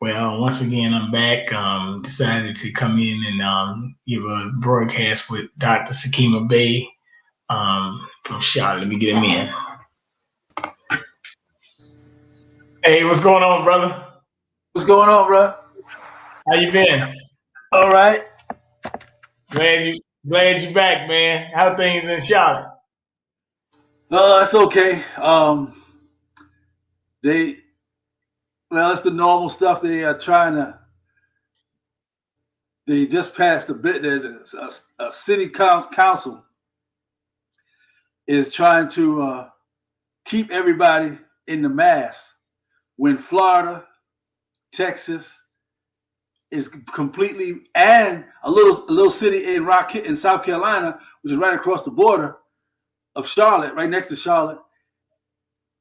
Well, once again, I'm back. Decided to come in and give a broadcast with Dr. Sakima Bay from Charlotte. Let me get him in. Hey, what's going on, brother? What's going on, bro? How you been? All right. Glad you back, man. How things in Charlotte? It's okay. They Well, it's the normal stuff. They are trying to. They just passed a bit that a city council is trying to keep everybody in the mask when Florida, Texas is completely, and a little city in in South Carolina, which is right across the border of Charlotte, right next to Charlotte,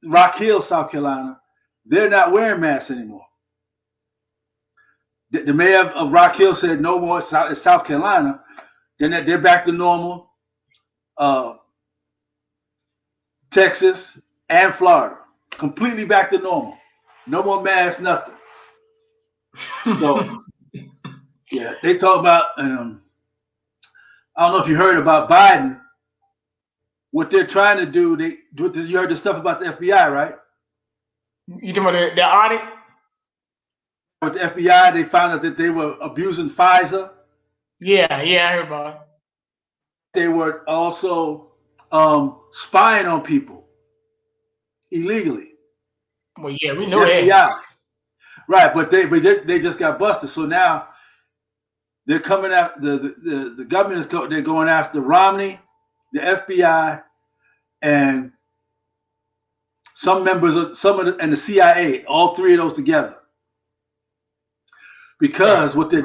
Rock Hill, South Carolina. They're not wearing masks anymore. The mayor of Rock Hill said no more. It's South Carolina. Then they're back to normal. Uh, Texas and Florida, completely back to normal. No more masks, nothing. So yeah, they talk about. I don't know if you heard about Biden. What they're trying to do. You heard the stuff about the FBI, right? You talking about the audit? With the FBI, they found out that they were abusing FISA. Yeah, I heard about it. They were also spying on people illegally. Well, yeah, we The know that. FBI, right? But they just got busted. So now they're coming after the government they're going after Romney, the FBI, and some members of and the CIA. All three of those together. Right. Because what they're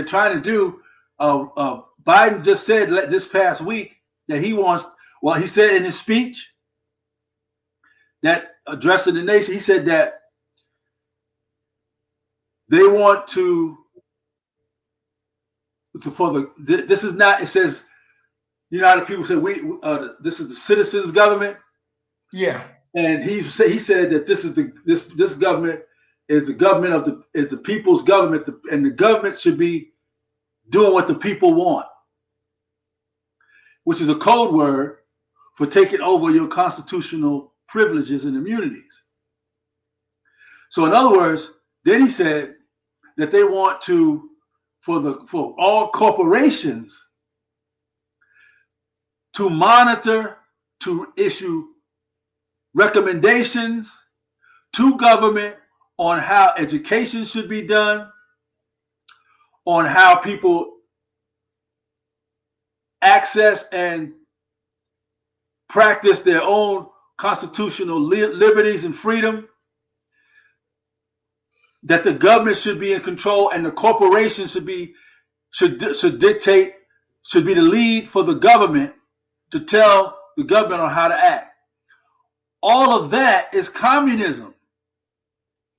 trying to do, Biden just said this past week that he wants. Well, he said in his speech that addressing the nation, he said that they want to this is not. It says, you know how the people say this is the citizens' government. Yeah. And he said that this government is the government of the people's government, and the government should be doing what the people want, which is a code word for taking over your constitutional privileges and immunities. So in other words, then he said that they want to for all corporations to monitor, to issue recommendations to government on how education should be done, on how people access and practice their own constitutional liberties and freedom, that the government should be in control and the corporation should dictate, should be the lead for the government to tell the government on how to act. All of that is communism.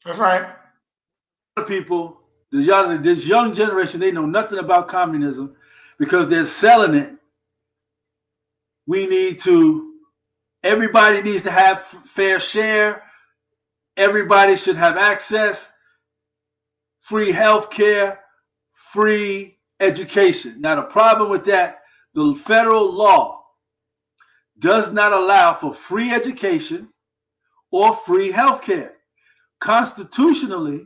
That's right. People, this young generation, they know nothing about communism because they're selling it. Everybody needs to have fair share. Everybody should have access, free health care, free education. Now, the problem with that, the federal law does not allow for free education or free health care. Constitutionally,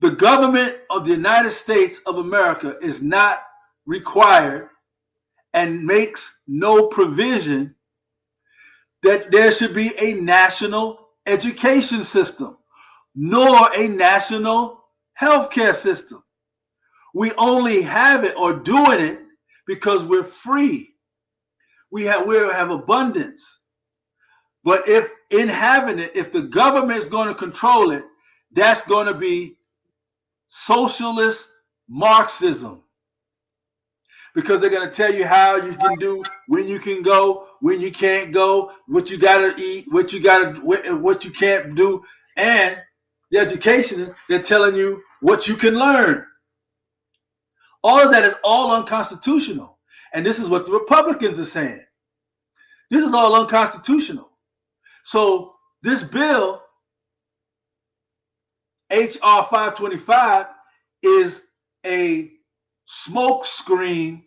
the government of the United States of America is not required and makes no provision that there should be a national education system, nor a national healthcare system. We only have it or doing it because we're free. We have abundance. But if in having it, if the government is going to control it, that's going to be socialist Marxism. Because they're going to tell you how you can do, when you can go, when you can't go, what you got to eat, what you can't do, and the education, they're telling you what you can learn. All of that is all unconstitutional. And this is what the Republicans are saying. This is all unconstitutional. So this bill HR 525 is a smoke screen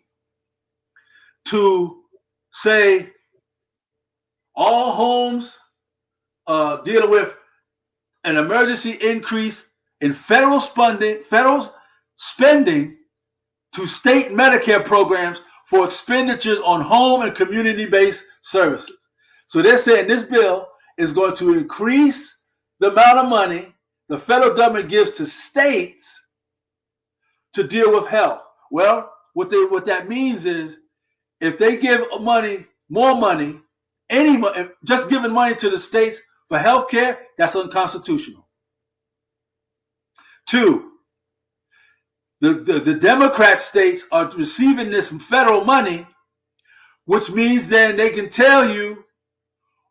to say all homes dealing with an emergency increase in federal spending to state Medicare programs for expenditures on home and community-based services. So they're saying this bill is going to increase the amount of money the federal government gives to states to deal with health. Well, what that means is if they give more money, just giving money to the states for health care, that's unconstitutional. Two, the Democrat states are receiving this federal money, which means then they can tell you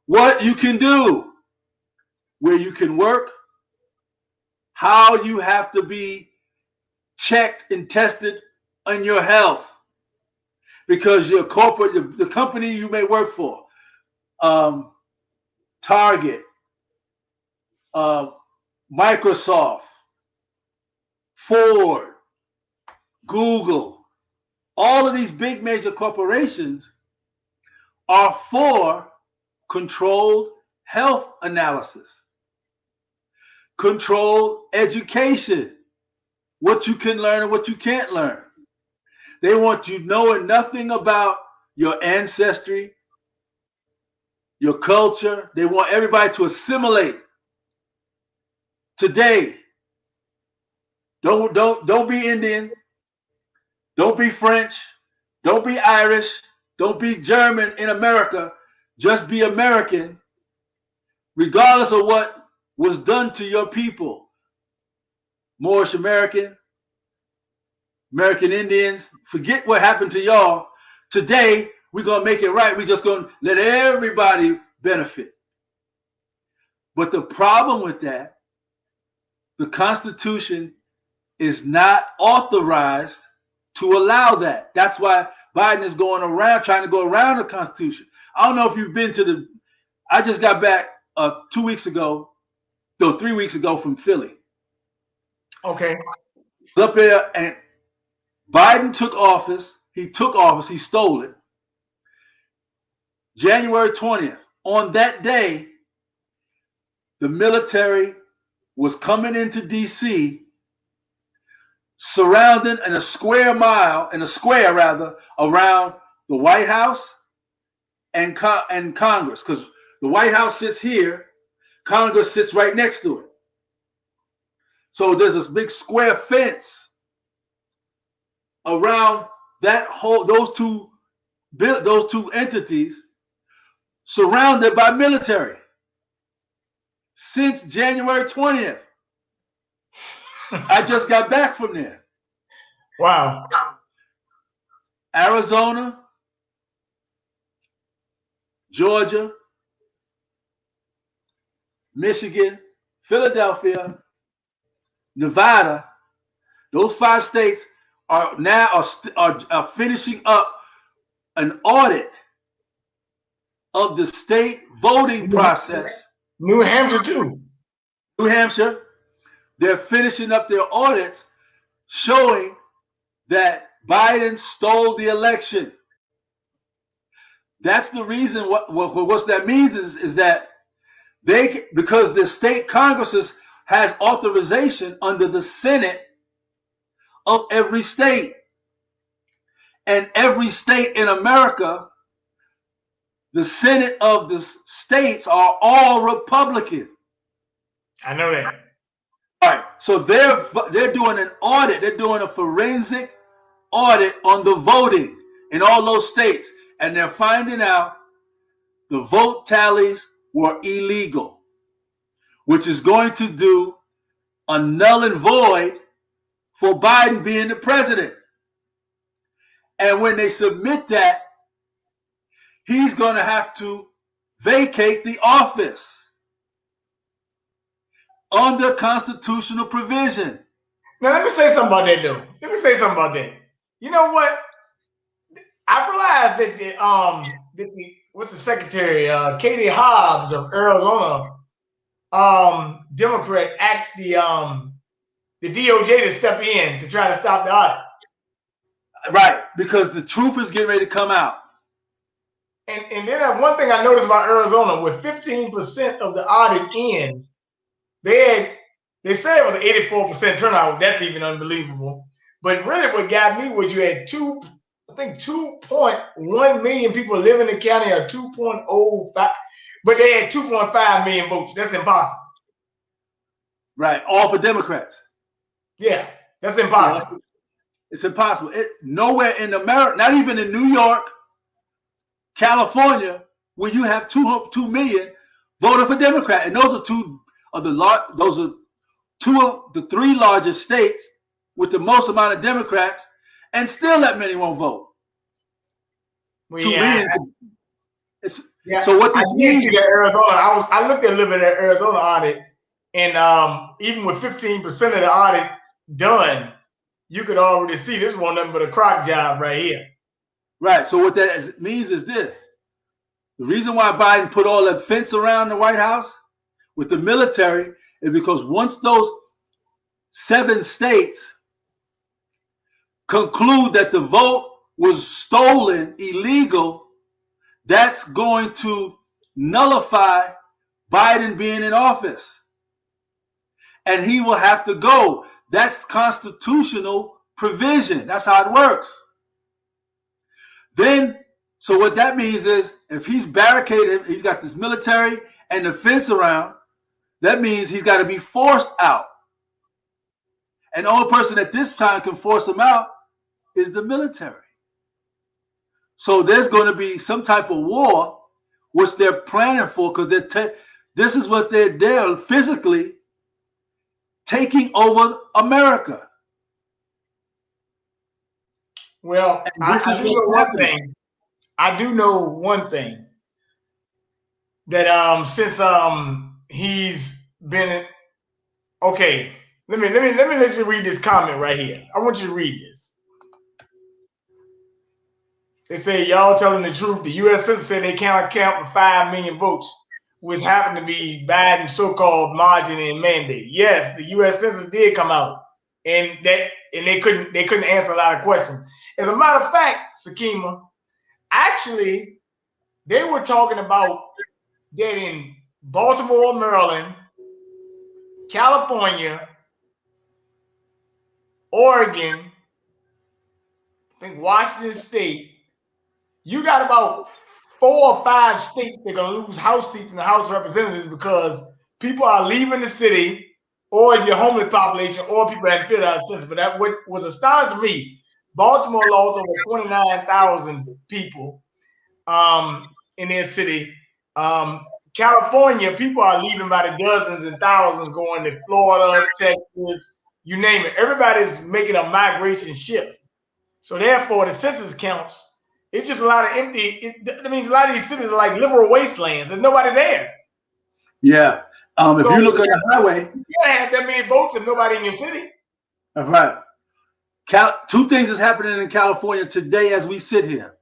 what you can do, where you can work, how you have to be checked and tested on your health, because your corporate, the company you may work for, Target, Microsoft, Ford, Google, all of these big major corporations are for controlled health analysis, controlled education, what you can learn and what you can't learn. They want you knowing nothing about your ancestry, your culture. They want everybody to assimilate. Today, don't be Indian, don't be French, don't be Irish, don't be German in America. Just be American, regardless of what was done to your people. Moorish American, American Indians, forget what happened to y'all. Today, we're going to make it right. We're just going to let everybody benefit. But the problem with that, the Constitution is not authorized to allow that. That's why Biden is going around, trying to go around the Constitution. I don't know if you've been to I just got back 3 weeks ago from Philly. Okay. Up there, and Biden took office. He stole it. January 20th. On that day, the military was coming into D.C., surrounding in a square around the White House and Congress, because the White House sits here, Congress sits right next to it. So there's this big square fence around those two entities, surrounded by military since January 20th. I just got back from there. Wow. Arizona, Georgia, Michigan, Philadelphia, Nevada, those 5 states are now finishing up an audit of the state voting process. New Hampshire too. New Hampshire, they're finishing up their audits showing that Biden stole the election. That's the reason. What that means is that because the state congresses has authorization under the Senate of every state, and every state in America, the Senate of the states are all Republican. I know that. All right, so they're doing an audit. They're doing a forensic audit on the voting in all those states, and they're finding out the vote tallies were illegal, which is going to do a null and void for Biden being the president. And when they submit that, he's going to have to vacate the office under constitutional provision. Now, let me say something about that, though. Let me say something about that. You know what? I realized that what's the secretary, Katie Hobbs of Arizona, Democrat asked the DOJ to step in to try to stop the audit. Right, because the truth is getting ready to come out. And then one thing I noticed about Arizona, with 15% of the audit in, they said it was an 84% turnout. That's even unbelievable. But really what got me was you had 2.1 million people live in the county, or 2.05, but they had 2.5 million votes. That's impossible. Right, all for Democrats. Yeah, that's impossible. It's impossible. Nowhere in America, not even in New York, California, where you have 2 million voted for Democrat, and those are two of the 3 largest states with the most amount of Democrats, and still that many won't vote. Well, 2 million. So what this means? See that Arizona. I looked at a little bit at Arizona audit, and even with 15% of the audit done, you could already see this one nothing but a crock job right here. Right. So what that means is this: the reason why Biden put all that fence around the White House with the military is because once those 7 states conclude that the vote was stolen, illegal, that's going to nullify Biden being in office. And he will have to go. That's constitutional provision. That's how it works. Then, so what that means is if he's barricaded, he's got this military and the fence around, that means he's got to be forced out. And the only person at this time can force him out is the military. So there's going to be some type of war, which they're planning for, because this is what they're physically taking over America. Well, I do know one thing. I do know one thing, that since he's been okay. Let me let you read this comment right here. I want you to read this. They say y'all telling the truth. The U.S. Census said they can't count for 5 million votes, which happened to be Biden's so-called margin and mandate. Yes, the U.S. Census did come out, and they couldn't answer a lot of questions. As a matter of fact, Sakima, actually, they were talking about that in Baltimore, Maryland, California, Oregon, I think Washington State, you got about 4 or 5 states that are going to lose House seats in the House of Representatives because people are leaving the city, or your homeless population, or people that filled out census. But that what was astonishing to me, Baltimore lost over 29,000 people in their city. California, people are leaving by the dozens and thousands, going to Florida, Texas, you name it. Everybody's making a migration shift. So therefore, the census counts. It's just a lot of empty. I mean, a lot of these cities are like liberal wastelands. There's nobody there. Yeah. If you look on the highway, you can't have that many votes and nobody in your city. That's right. 2 things is happening in California today as we sit here.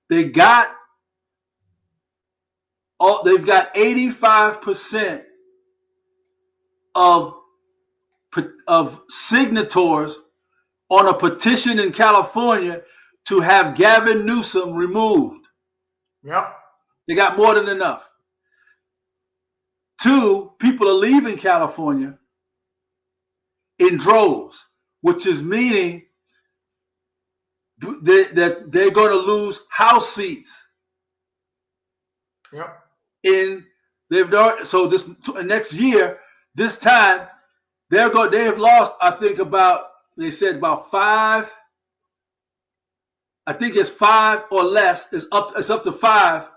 They've got 85% of signatories on a petition in California to have Gavin Newsom removed. Yep. They got more than enough. 2, people are leaving California in droves, which is meaning that they're going to lose House seats. Yep. So this next year, this time they have lost. I think they said about 5. I think it's 5 or less. It's up to 5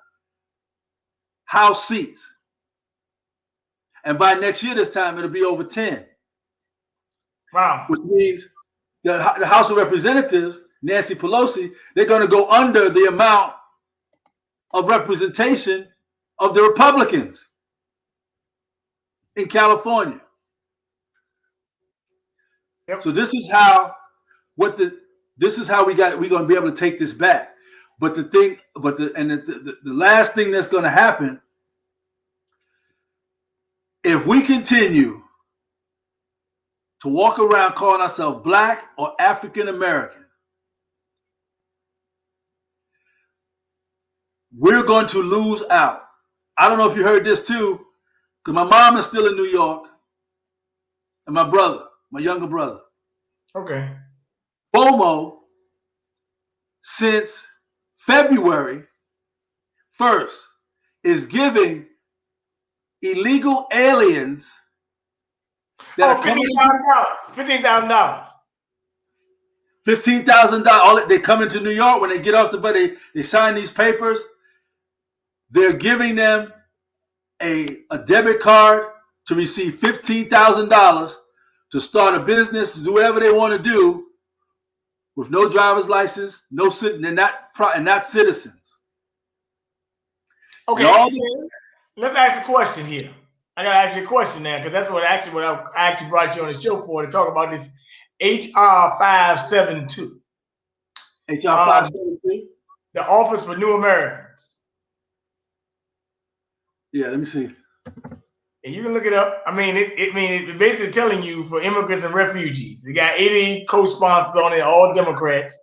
House seats, and by next year, this time it'll be over 10. Wow. Which means the House of Representatives, Nancy Pelosi, they're going to go under the amount of representation of the Republicans in California. Yep. So this is how we're going to be able to take this back. But the last thing that's going to happen if we continue to walk around calling ourselves Black or African American, we're going to lose out. I don't know if you heard this too, because my mom is still in New York, and my brother, my younger brother, Okay. Bomo, since February 1st, is giving illegal aliens that Oh, are coming $15,000. $15,000. They come into New York when they get off the bus. They sign these papers. They're giving them a debit card to receive $15,000 to start a business, to do whatever they want to do, with no driver's license, no and not citizens. And Okay. all Let's ask a question here. I gotta ask you a question now, because that's what I actually brought you on the show for, to talk about this HR 572. HR 572. The Office for New Americans. Yeah, let me see. And you can look it up. I mean, it's basically telling you for immigrants and refugees. They got 80 co-sponsors on it, all Democrats.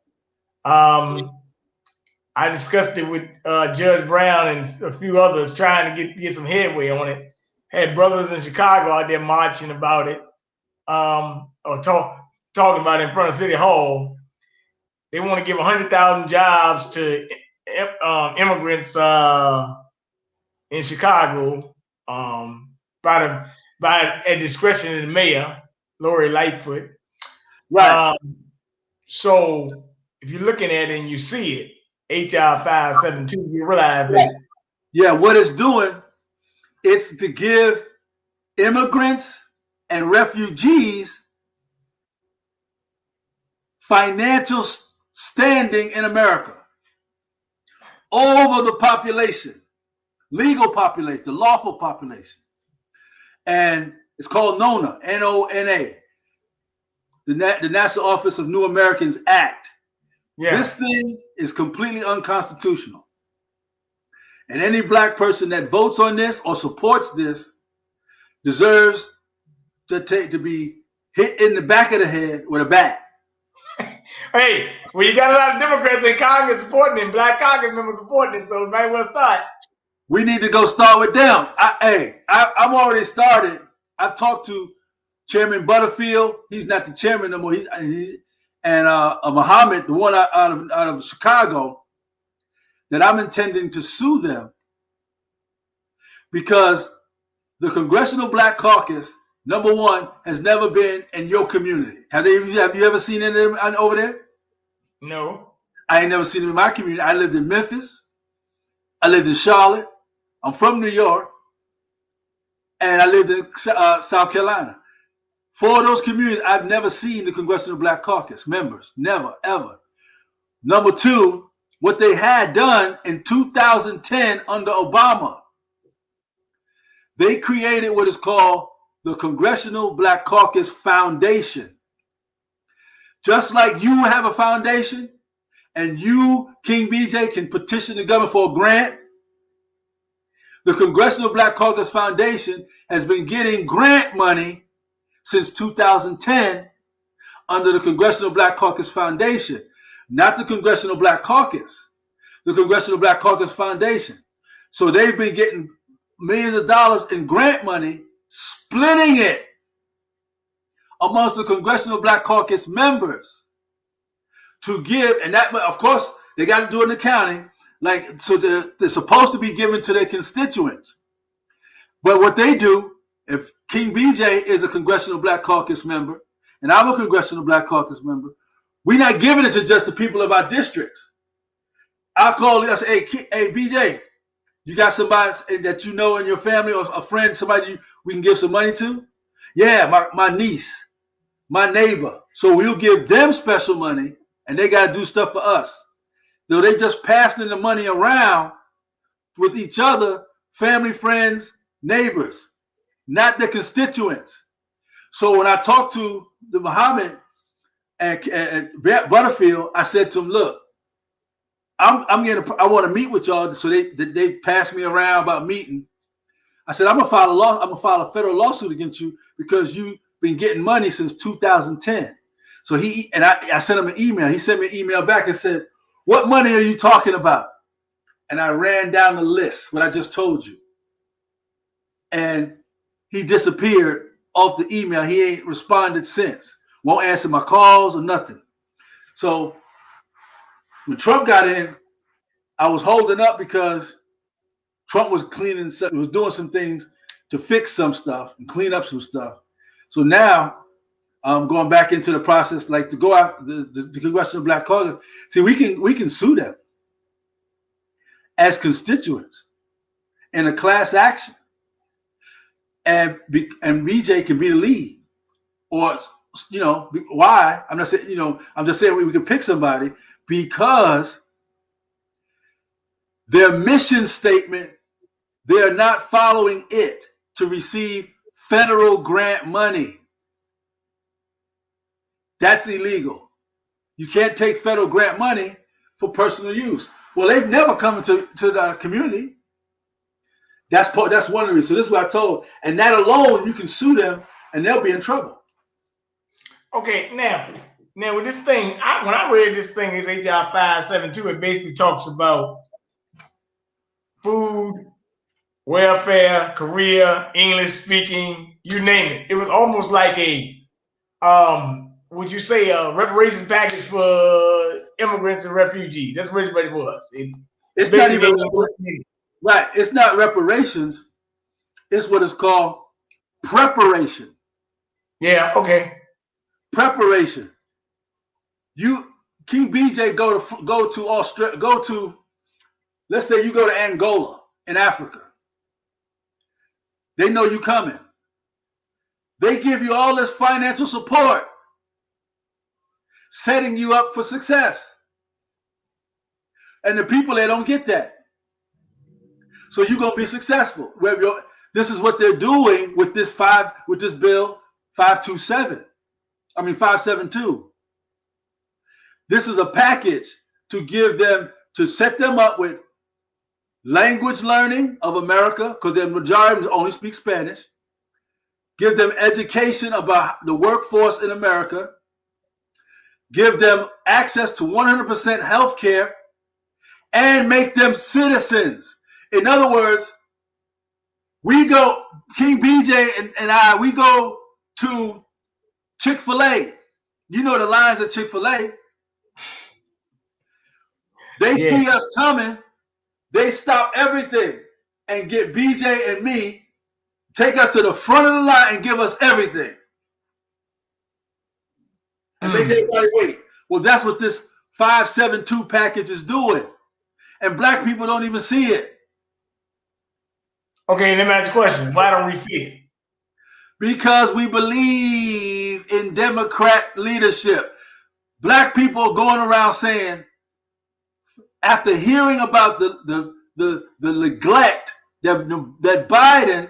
I discussed it with Judge Brown and a few others, trying to get some headway on it. Had brothers in Chicago out there marching about it, or talking about it in front of City Hall. They want to give 100,000 jobs to immigrants in Chicago, by at discretion of the mayor, Lori Lightfoot. Right. So if you're looking at it and you see it, HR 572, you realize that. Yeah, what it's doing, it's to give immigrants and refugees financial standing in America over the population, legal population, the lawful population. And it's called NONA, N-O-N-A, the National Office of New Americans Act. Yeah. This thing is completely unconstitutional. And any black person that votes on this or supports this deserves to be hit in the back of the head with a bat. Hey, well, you got a lot of Democrats in Congress supporting him, black Congress members supporting him, so we might well start. We need to go start with them. I'm already started. I've talked to Chairman Butterfield. He's not the chairman no more. And Muhammad, the one out of Chicago, that I'm intending to sue them because the Congressional Black Caucus, number one, has never been in your community. Have you ever seen any of them over there? No. I ain't never seen them in my community. I lived in Memphis. I lived in Charlotte. I'm from New York. And I lived in South Carolina. 4 of those communities, I've never seen the Congressional Black Caucus members. Never, ever. Number 2, what they had done in 2010 under Obama, they created what is called the Congressional Black Caucus Foundation. Just like you have a foundation and you, King BJ, can petition the government for a grant, the Congressional Black Caucus Foundation has been getting grant money since 2010 under the Congressional Black Caucus Foundation. Not the Congressional Black Caucus, the Congressional Black Caucus Foundation. So they've been getting millions of dollars in grant money, splitting it amongst the Congressional Black Caucus members to give, and that, of course, they got to do an accounting, so they're supposed to be given to their constituents. But what they do, if King BJ is a Congressional Black Caucus member, and I'm a Congressional Black Caucus member, we're not giving it to just the people of our districts. I'll call you, I say, hey, BJ, you got somebody that you know in your family or a friend, somebody we can give some money to? Yeah, my niece, my neighbor. So we'll give them special money, and they got to do stuff for us. So they just passing the money around with each other, family, friends, neighbors, not the constituents. So when I talked to the Muhammad and Butterfield, I said to him, look, I want to meet with y'all. So they passed me around about meeting. I said, I'm gonna file a federal lawsuit against you because you've been getting money since 2010. So I sent him an email. He sent me an email back and said, what money are you talking about? And I ran down the list, what I just told you. And he disappeared off the email. He ain't responded since. Won't answer my calls or nothing. So when Trump got in, I was holding up because Trump was doing some things to fix some stuff and clean up some stuff. So now I'm going back into the process, like to go out the Congressional Black Caucus. See, we can sue them as constituents in a class action, and BJ can be the lead, or why? I'm not saying I'm just saying we can pick somebody because their mission statement, they're not following it to receive federal grant money. That's illegal. You can't take federal grant money for personal use. Well, they've never come to the community. That's one of the reasons. So this is what I told. And that alone, you can sue them and they'll be in trouble. Okay, now with this thing, when I read this thing, it's HR 572, it basically talks about food, welfare, career, English speaking, you name it. It was almost like a would you say a reparations package for immigrants and refugees? That's really what it was. It's not even right. It's not reparations. It's what is called preparation. Yeah. Okay. Preparation. King BJ go to Australia. Let's say you go to Angola in Africa. They know you coming. They give you all this financial support, setting you up for success. And the people, they don't get that. So you're gonna be successful. This is what they're doing with this bill 527. 572. This is a package to set them up with language learning of America, because the majority only speak Spanish. Give them education about the workforce in America. Give them access to 100% health care and make them citizens. In other words, King BJ and I, we go to Chick-fil-A. You know the lines at Chick-fil-A. They see us coming. They stop everything and get BJ and me, take us to the front of the line and give us everything. And make everybody wait. Well, that's what this 572 package is doing. And black people don't even see it. Okay, let me ask a question. Why don't we see it? Because we believe in Democrat leadership. Black people are going around saying, after hearing about the neglect that Biden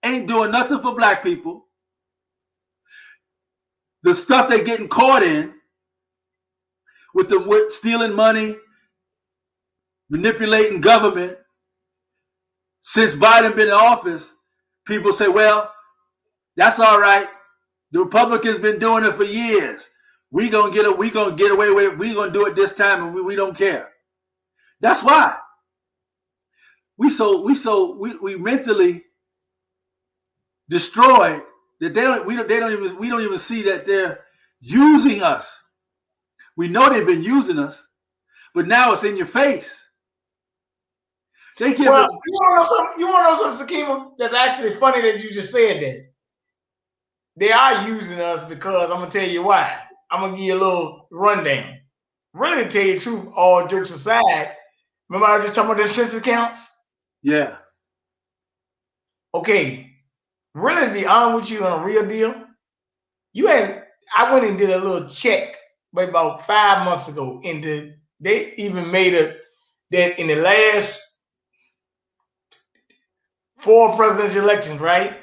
ain't doing nothing for black people, the stuff they're getting caught in with stealing money, manipulating government, since Biden been in office, people say, well, that's all right. The Republicans been doing it for years. We gonna get away with it. We gonna do it this time, and we don't care. That's why we mentally destroyed that we don't even see that they're using us. We know they've been using us, but now it's in your face. You want to know something, Sakima? That's actually funny that you just said that. They are using us because I'm gonna tell you why. I'm gonna give you a little rundown. Really, to tell you the truth, all jokes aside, remember I was just talking about the census counts? Yeah. Okay. Really, to be honest with you, on a real deal, I went and did a little check about 5 months ago, and they even made it that in the last 4 presidential elections, right?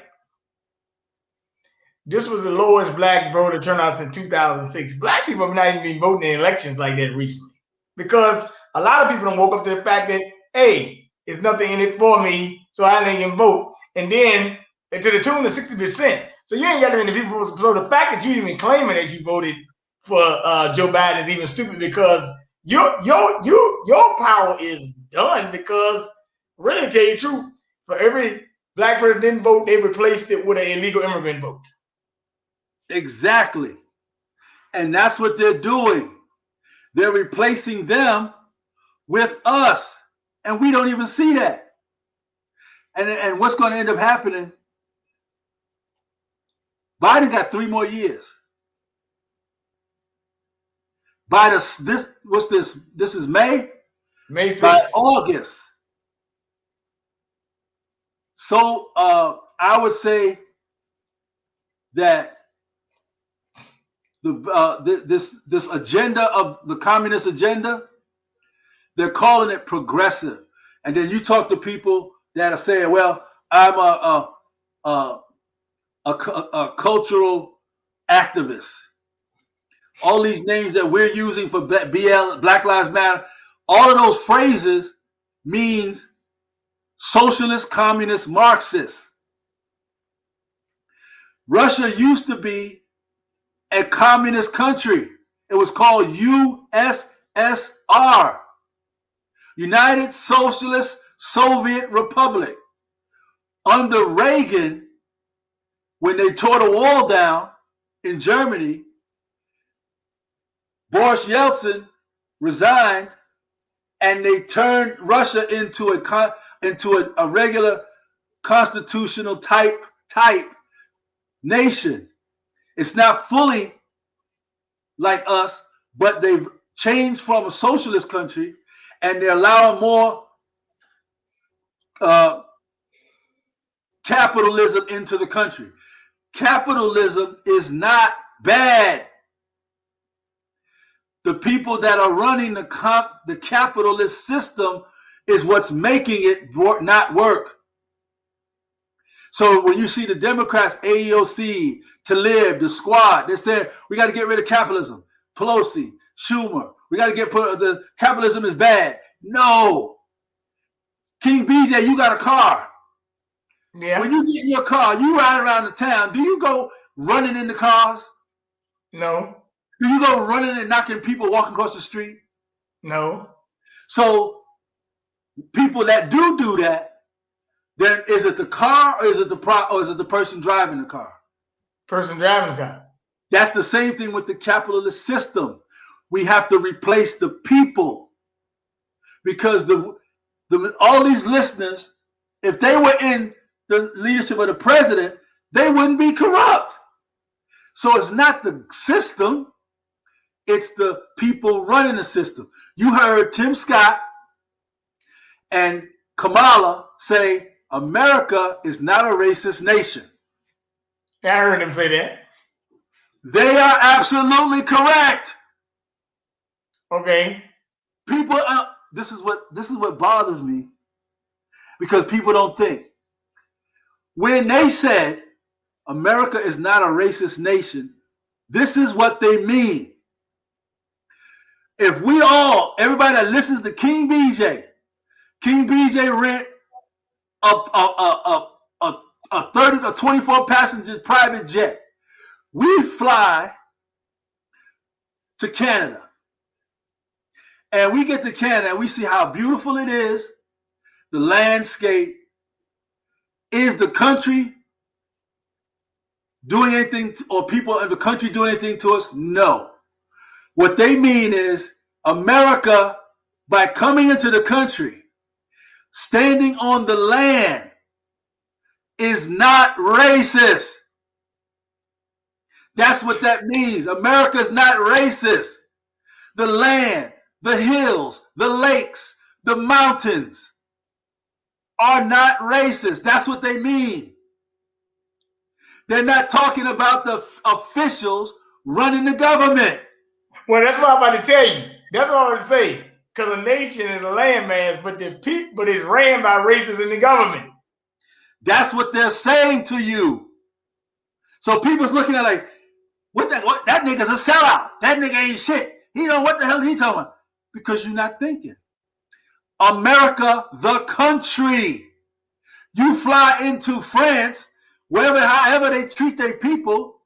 This was the lowest black voter turnout since 2006. Black people have not even been voting in elections like that recently, because a lot of people don't woke up to the fact that, hey, there's nothing in it for me, so I didn't even vote. and then to the tune of 60%. So you ain't got that many people. So the fact that you even claiming that you voted for Joe Biden is even stupid because your power is done because really, to tell you the truth, for every black person didn't vote, they replaced it with an illegal immigrant vote. Exactly. And that's what they're doing. They're replacing them with us. And we don't even see that. And what's going to end up happening? Biden got 3 more years. By this what's this? This is May? May 6th. By August. So I would say that this agenda of the communist agenda, they're calling it progressive. And then you talk to people that are saying, well, I'm a cultural activist. All these names that we're using for Black Lives Matter, all of those phrases means socialist, communist, Marxist. Russia used to be a communist country. It was called USSR, United Socialist Soviet Republic. Under Reagan, when they tore the wall down in Germany, Boris Yeltsin resigned, and they turned Russia into a regular constitutional type nation. It's not fully like us, but they've changed from a socialist country, and they're allowing more capitalism into the country. Capitalism is not bad. The people that are running the capitalist system is what's making it not work. So when you see the Democrats, AEOC, Tlaib, the squad, they said we got to get rid of capitalism. Pelosi, Schumer, we got to the capitalism is bad. No. King BJ, you got a car. Yeah. When you get in your car, you ride around the town. Do you go running in the cars? No. Do you go running and knocking people walking across the street? No. So people that do that, then is it the car or is it the person driving the car? Person driving the car. That's the same thing with the capitalist system. We have to replace the people because all these listeners, if they were in the leadership of the president, they wouldn't be corrupt. So it's not the system, it's the people running the system. You heard Tim Scott and Kamala say America is not a racist nation. I heard them say that. They are absolutely correct. Okay. People, this is what bothers me because people don't think. When they said America is not a racist nation, this is what they mean. If everybody that listens to King BJ rent a 30 or 24 passenger private jet. We fly to Canada. And we get to Canada and we see how beautiful it is, the landscape. Is the country doing anything, or people in the country doing anything to us? No. What they mean is America, by coming into the country, standing on the land, is not racist. That's what that means. America is not racist. The land, the hills, the lakes, the mountains are not racist. That's what they mean. They're not talking about the officials running the government. Well, that's what I'm about to tell you. That's what I want to say. Because a nation is a landmass, but it's ran by racists in the government. That's what they're saying to you. So people's looking at like, what that nigga's a sellout. That nigga ain't shit. He know what the hell he talking about. Because you're not thinking. America, the country. You fly into France, however they treat their people,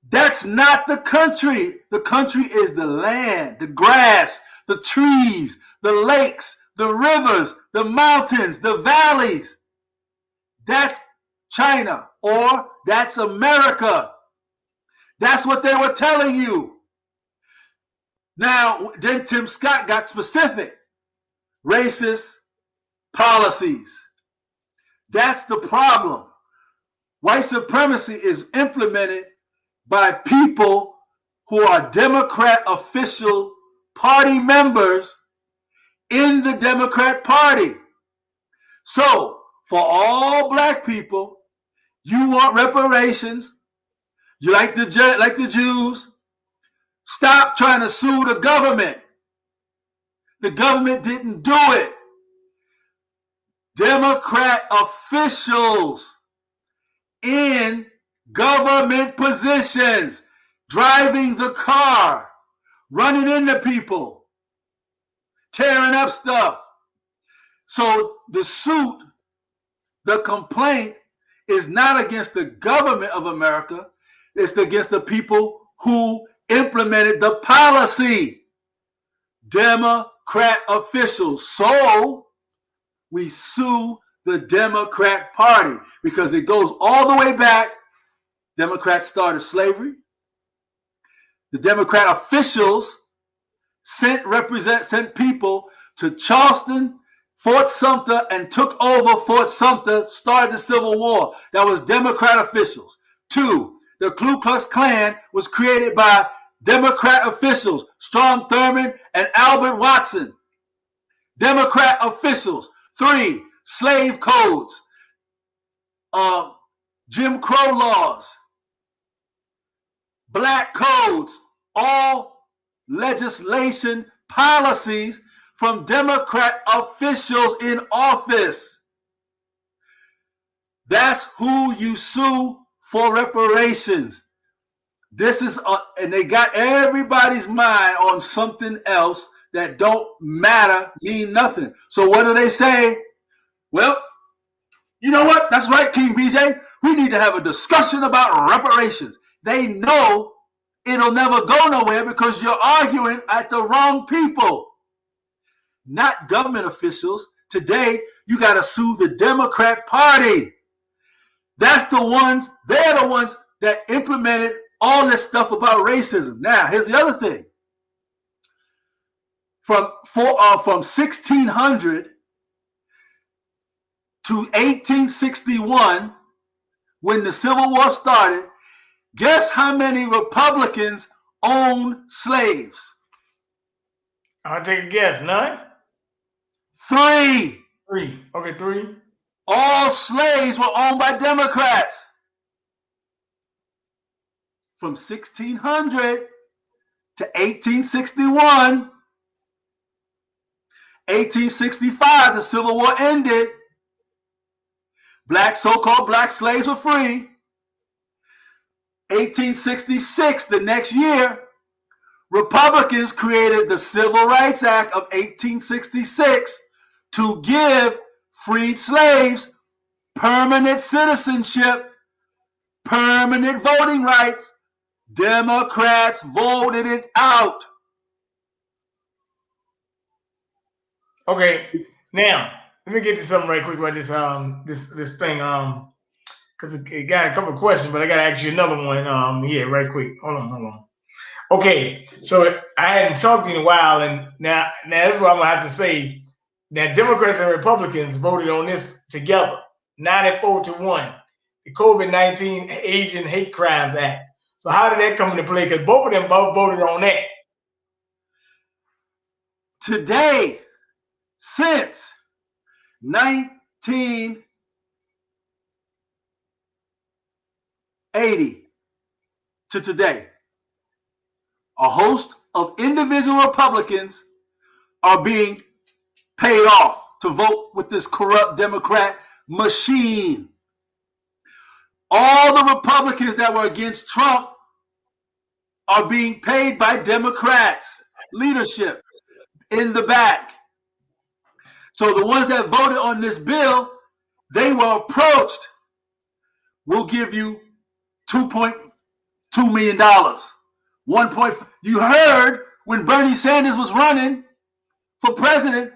that's not the country. The country is the land, the grass, the trees, the lakes, the rivers, the mountains, the valleys. That's China, or that's America. That's what they were telling you. Now, then Tim Scott got specific. Racist policies. That's the problem. White supremacy is implemented by people who are Democrat official party members in the Democrat Party. So, for all black people, you want reparations, you like the Jews, stop trying to sue the government. The government didn't do it. Democrat officials in government positions, driving the car, running into people, tearing up stuff. So the suit, the complaint, is not against the government of America. It's against the people who implemented the policy. Democrat officials. So we sue the Democrat Party because it goes all the way back. Democrats started slavery. The Democrat officials sent people to Charleston, Fort Sumter, and took over Fort Sumter, started the Civil War. That was Democrat officials. 2, the Ku Klux Klan was created by Democrat officials, Strom Thurmond and Albert Watson. Democrat officials. 3, slave codes, Jim Crow laws, black codes, all legislation policies from Democrat officials in office. That's who you sue for reparations. This is, and they got everybody's mind on something else that don't matter, mean nothing. So what do they say? Well, you know what? That's right, King BJ. We need to have a discussion about reparations. They know it'll never go nowhere because you're arguing at the wrong people, not government officials. Today, you got to sue the Democrat Party. That's the ones, they're the ones that implemented all this stuff about racism. Now, here's the other thing. From 1600 to 1861, when the Civil War started, guess how many Republicans owned slaves? I'll take a guess. None? 3. 3. Okay, 3. All slaves were owned by Democrats. From 1600 to 1861, 1865, the Civil War ended. So-called black slaves were free. 1866, the next year, Republicans created the Civil Rights Act of 1866 to give freed slaves permanent citizenship, permanent voting rights. Democrats voted it out. Okay, now let me get to something right quick about this this thing because it got a couple of questions, but I got to ask you another one here right quick. Hold on. Okay, so I hadn't talked to you in a while, and now that's what I'm gonna have to say. That Democrats and Republicans voted on this together, 94-1, the COVID-19 Asian Hate Crimes Act. So how did that come into play? Because both of them voted on that. Today, since 1980 to today, a host of individual Republicans are being paid off to vote with this corrupt Democrat machine. All the Republicans that were against Trump are being paid by Democrats, leadership in the back. So the ones that voted on this bill They were approached. We'll give you $2.2 million. 1 point. You heard when Bernie Sanders was running for president,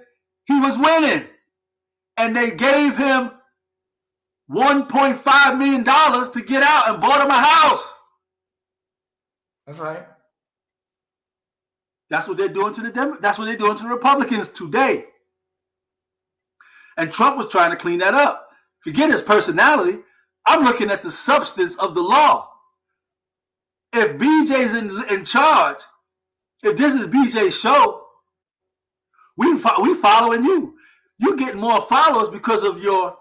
he was winning, and they gave him $1.5 million to get out and bought him a house. That's right. That's what they're doing to that's what they're doing to the Republicans today. And Trump was trying to clean that up. Forget his personality. I'm looking at the substance of the law. If BJ's in charge, if this is BJ's show, we following you. You get more followers because of your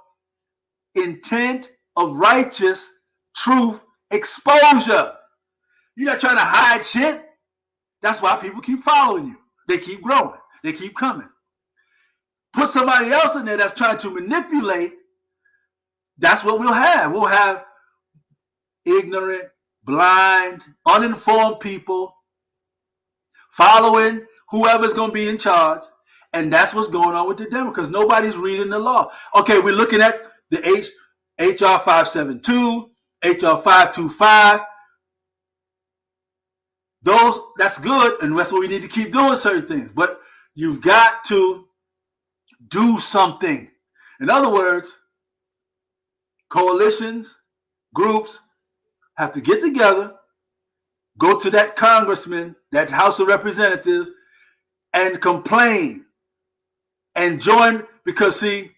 intent of righteous truth exposure. You're not trying to hide shit. That's why people keep following you. They keep growing. They keep coming. Put somebody else in there that's trying to manipulate. That's what we'll have. We'll have ignorant, blind, uninformed people following whoever's going to be in charge. And that's what's going on with the Democrats. Nobody's reading the law. Okay, we're looking at the HR 572, HR 525. That's good, and that's what we need to keep doing certain things. But you've got to do something. In other words, coalitions, groups have to get together, go to that congressman, that House of Representatives, and complain and join, because see,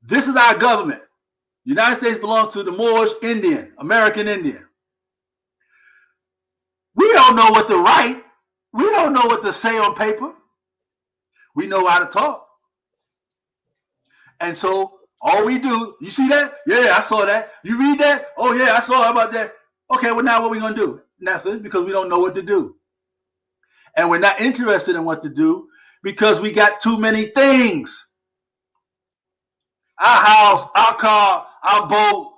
this is our government. The United States belongs to the Moorish Indian, American Indian. We don't know what to write. We don't know what to say on paper. We know how to talk. And so all we do, you see that? Yeah, I saw that. You read that? Oh yeah, I saw about that. Okay, well now what are we going to do? Nothing, because we don't know what to do. And we're not interested in what to do because we got too many things. Our house, our car, our boat.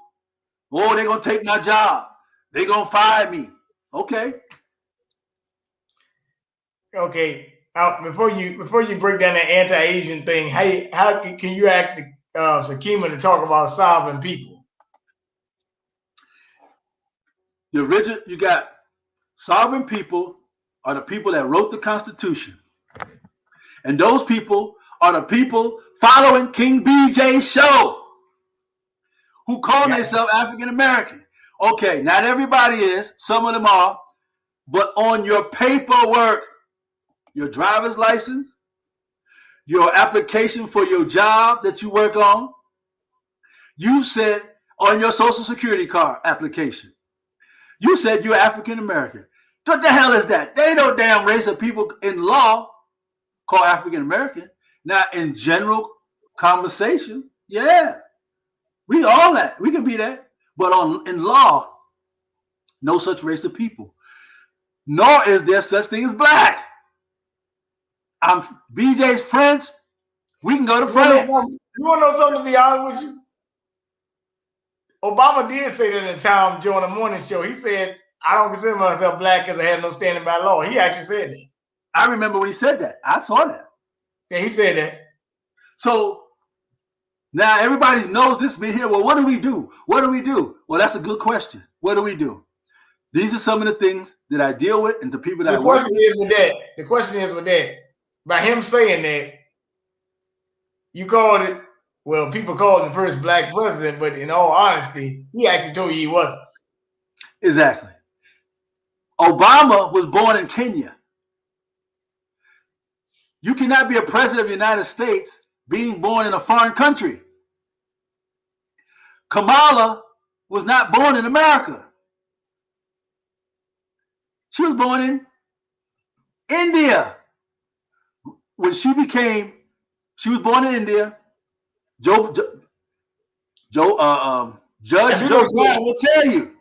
Oh, they're going to take my job. They're going to fire me. Okay. Okay. Before you break down the anti-Asian thing, how can you ask Sakima to talk about sovereign people? You got sovereign people are the people that wrote the Constitution. And those people are the people following King BJ's show who call themselves African American. Okay, not everybody is. Some of them are. But on your paperwork, your driver's license, your application for your job that you work on, you said on your Social Security card application, you said you're African American. What the hell is that? There ain't no damn race of people in law called African American. Now, in general conversation, yeah, we all that. We can be that. But in law, no such race of people. Nor is there such thing as black. I'm BJ's French. We can go to France. You want to know something, to be honest with you? Obama did say that at the time during the morning show. He said, I don't consider myself black because I have no standing by law. He actually said that. I remember when he said that. I saw that. Yeah, he said that. So now everybody knows this been here. Well, what do we do? What do we do? Well, that's a good question. What do we do? These are some of the things that I deal with and the people that I work with. The question is with that, by him saying that, you called it, well, people called him the first black president, but in all honesty, he actually told you he wasn't. Exactly. Obama was born in Kenya. You cannot be a president of the United States being born in a foreign country. Kamala was not born in America. She was born in India. When she was born in India. Judge Joe Brown will tell you.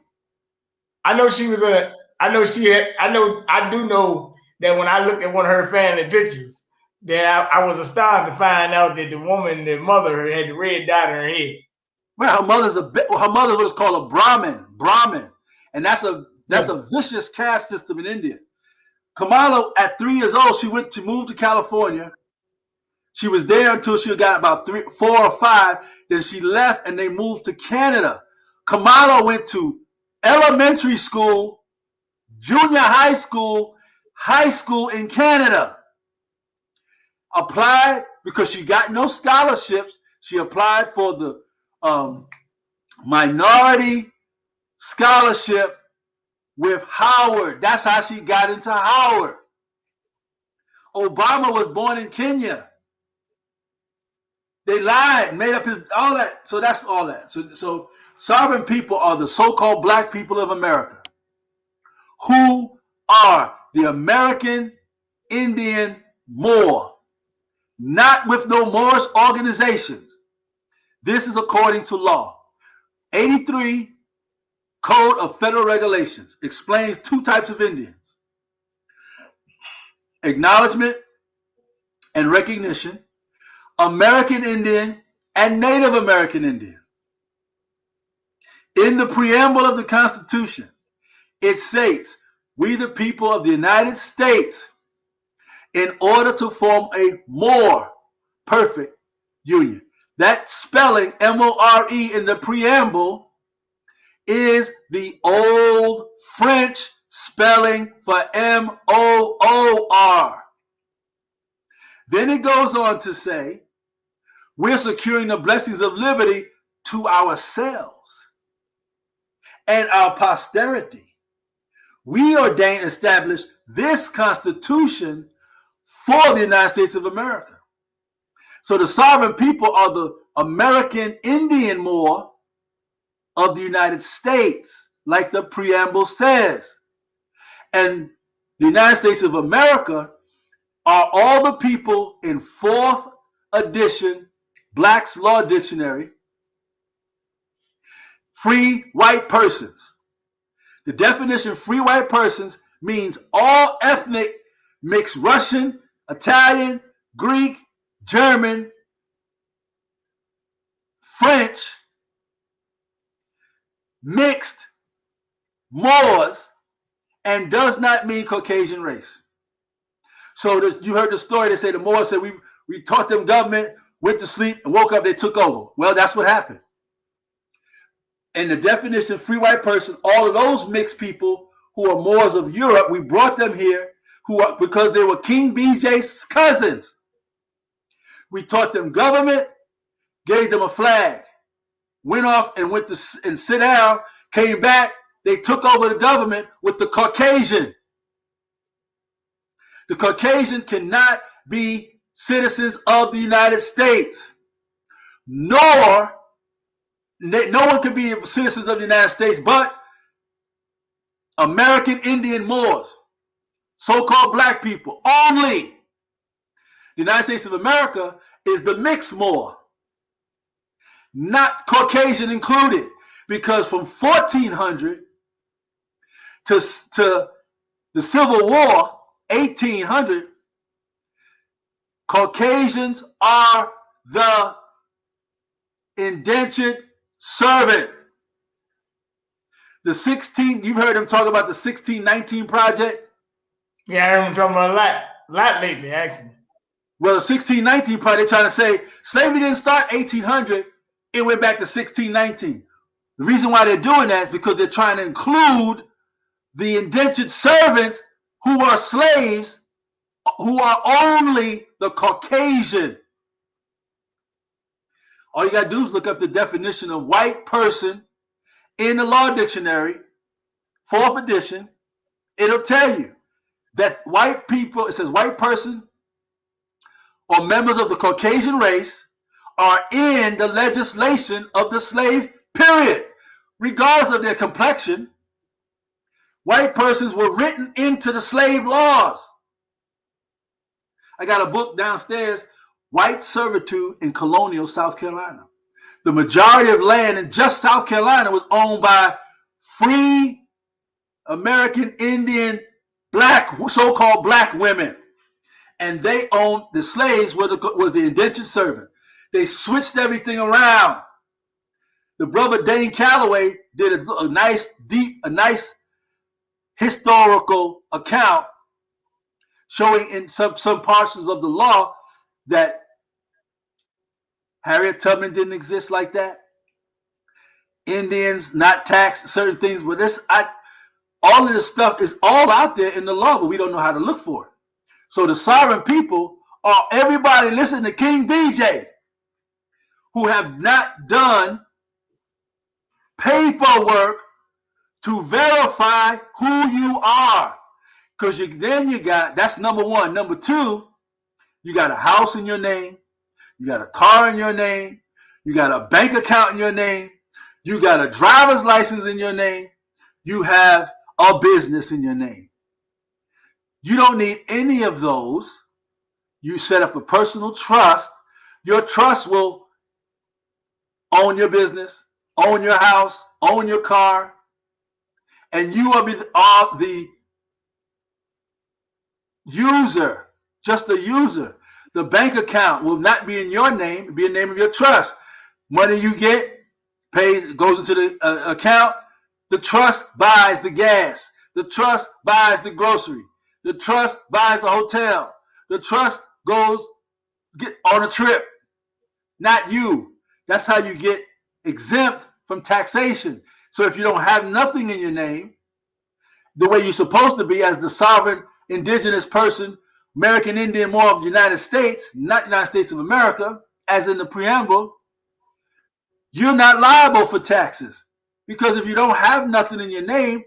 I do know that when I looked at one of her family pictures, that I was astonished to find out that the woman, the mother, had the red dot in her head. Well, her mother was called a Brahmin, and that's a vicious caste system in India. Kamala, at 3 years old, she moved to California. She was there until she got about 4 or 5. Then she left and they moved to Canada. Kamala went to elementary school, junior high school in Canada. Applied because she got no scholarships. She applied for the minority scholarship with Howard. That's how she got into Howard. Obama was born in Kenya. They lied, made up all that. So that's all that. So sovereign people are the so-called black people of America, who are the American Indian Moor, not with no Moorish organizations. This is according to law. 83 Code of Federal Regulations explains two types of Indians: acknowledgement and recognition, American Indian and Native American Indian. In the preamble of the Constitution, it states, "We the people of the United States, in order to form a more perfect union." That spelling, M-O-R-E, in the preamble is the old French spelling for M-O-O-R. Then it goes on to say, we're securing the blessings of liberty to ourselves and our posterity. We ordain, establish this Constitution for the United States of America. So the sovereign people are the American Indian Moor of the United States, like the preamble says. And the United States of America are all the people in 4th edition Black's Law Dictionary, free white persons. The definition free white persons means all ethnic mixed Russian, Italian, Greek, German, French, mixed Moors, and does not mean Caucasian race. So you heard the story. They say the Moors said we taught them government, went to sleep, and woke up, they took over. Well, that's what happened. And the definition free white person, all of those mixed people who are Moors of Europe, we brought them here because they were King BJ's cousins. We taught them government, gave them a flag, went off and went to and sit down, came back, they took over the government with the Caucasian. The Caucasian cannot be citizens of the United States, nor no one can be citizens of the United States but American Indian Moors, so-called black people only. The United States of America is the mixed Moor, not Caucasian included, because from 1400 to the Civil War, 1800, Caucasians are the indentured servant. You've heard him talk about the 1619 Project? Yeah, I heard him talking about a lot lately, actually. Well, the 1619 Project, they're trying to say slavery didn't start 1800, it went back to 1619. The reason why they're doing that is because they're trying to include the indentured servants who are slaves, who are only the Caucasian. All you got to do is look up the definition of white person in the Law Dictionary, 4th edition. It'll tell you that white people, it says white person or members of the Caucasian race are in the legislation of the slave period. Regardless of their complexion, white persons were written into the slave laws. I got a book downstairs, White Servitude in Colonial South Carolina. The majority of land in just South Carolina was owned by free American Indian black, so-called black women. And they owned, the slaves was the indentured servant. They switched everything around. The brother Dane Calloway did a nice historical account showing in some portions of the law that Harriet Tubman didn't exist like that. Indians not taxed certain things, but all of this stuff is all out there in the law, but we don't know how to look for it. So the sovereign people are everybody listening to King DJ who have not done paperwork to verify who you are. Because then you got, that's number one. Number two, you got a house in your name. You got a car in your name. You got a bank account in your name. You got a driver's license in your name. You have a business in your name. You don't need any of those. You set up a personal trust. Your trust will own your business, own your house, own your car, and you are the user, just the user. The bank account will not be in your name, it'll be in the name of your trust. Money you get, goes into the account. The trust buys the gas. The trust buys the grocery. The trust buys the hotel. The trust goes get on a trip. Not you. That's how you get exempt from taxation. So if you don't have nothing in your name, the way you're supposed to be as the sovereign indigenous person, American Indian more of the United States, not United States of America, as in the preamble, you're not liable for taxes. Because if you don't have nothing in your name,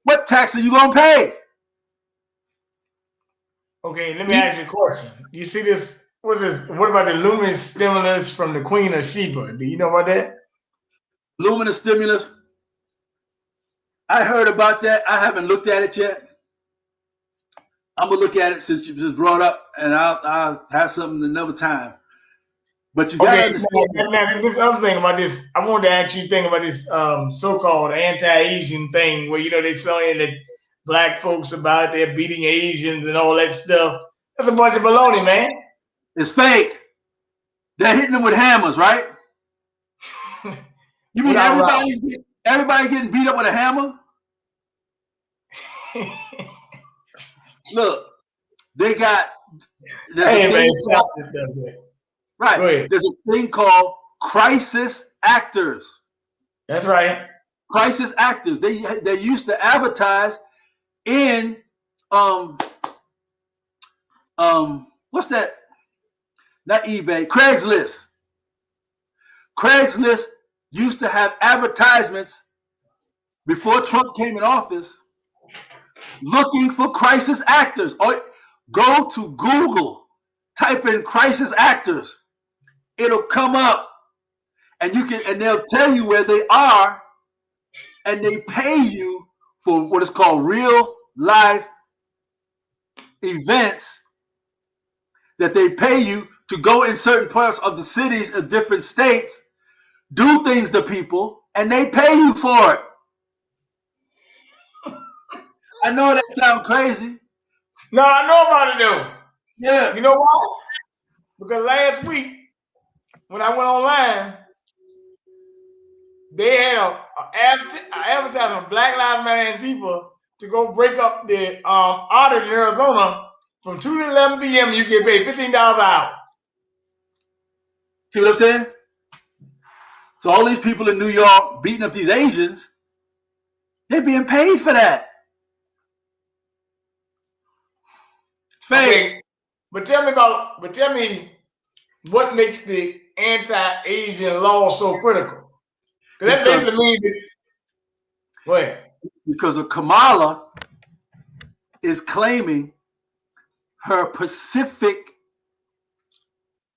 what tax are you going to pay? Okay, let me ask you a question. You see this? What is this? What about the luminous stimulus from the Queen of Sheba? Do you know about that? Luminous stimulus. I heard about that. I haven't looked at it yet. I'm gonna look at it since you just brought up, and I'll have something another time. But you gotta understand. Now, this other thing about this, I wanted to ask you a thing about this so-called anti-Asian thing, where they're saying that black folks about they're beating Asians and all that stuff. That's a bunch of baloney, man. It's fake. They're hitting them with hammers, right? You mean everybody getting beat up with a hammer? Look, they got. Hey man, stop this stuff, man. Right. There's a thing called crisis actors. That's right. Crisis actors. They used to advertise in what's that? Not eBay, Craigslist. Craigslist used to have advertisements before Trump came in office looking for crisis actors. Or go to Google, type in crisis actors. It'll come up and they'll tell you where they are, and they pay you for what is called real life events that they pay you to go in certain parts of the cities of different states, do things to people, and they pay you for it. I know that sounds crazy. No, I know about it though. Yeah. You know why? Because last week, when I went online, they had an advertisement of Black Lives Matter Antifa to go break up the audit in Arizona from 2 to 11 p.m. You get paid $15 an hour. See what I'm saying? So all these people in New York beating up these Asians, they're being paid for that. Fake. Okay, but tell me what makes the anti-Asian law so critical? Because that basically means that. Go ahead. Because of Kamala is claiming her Pacific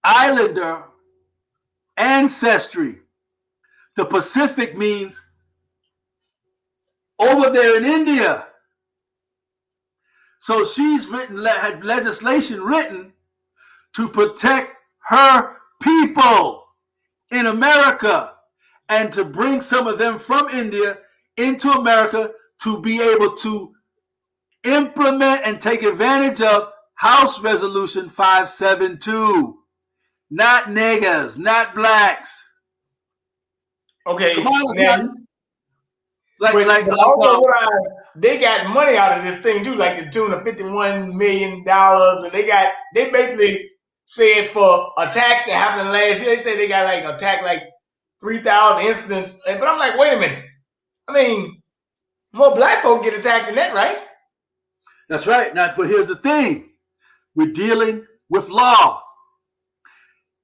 Islander ancestry. The Pacific means over there in India. So she's had legislation written to protect her people in America and to bring some of them from India into America to be able to implement and take advantage of House Resolution 572. Not niggas, not blacks. Okay. They got money out of this thing too, like the tune of $51 million, and they basically said for attacks that happened last year, they say they got like attacked like 3,000 incidents. But I'm like, wait a minute. I mean, more black folk get attacked than that, right? That's right. Now, but here's the thing: we're dealing with law.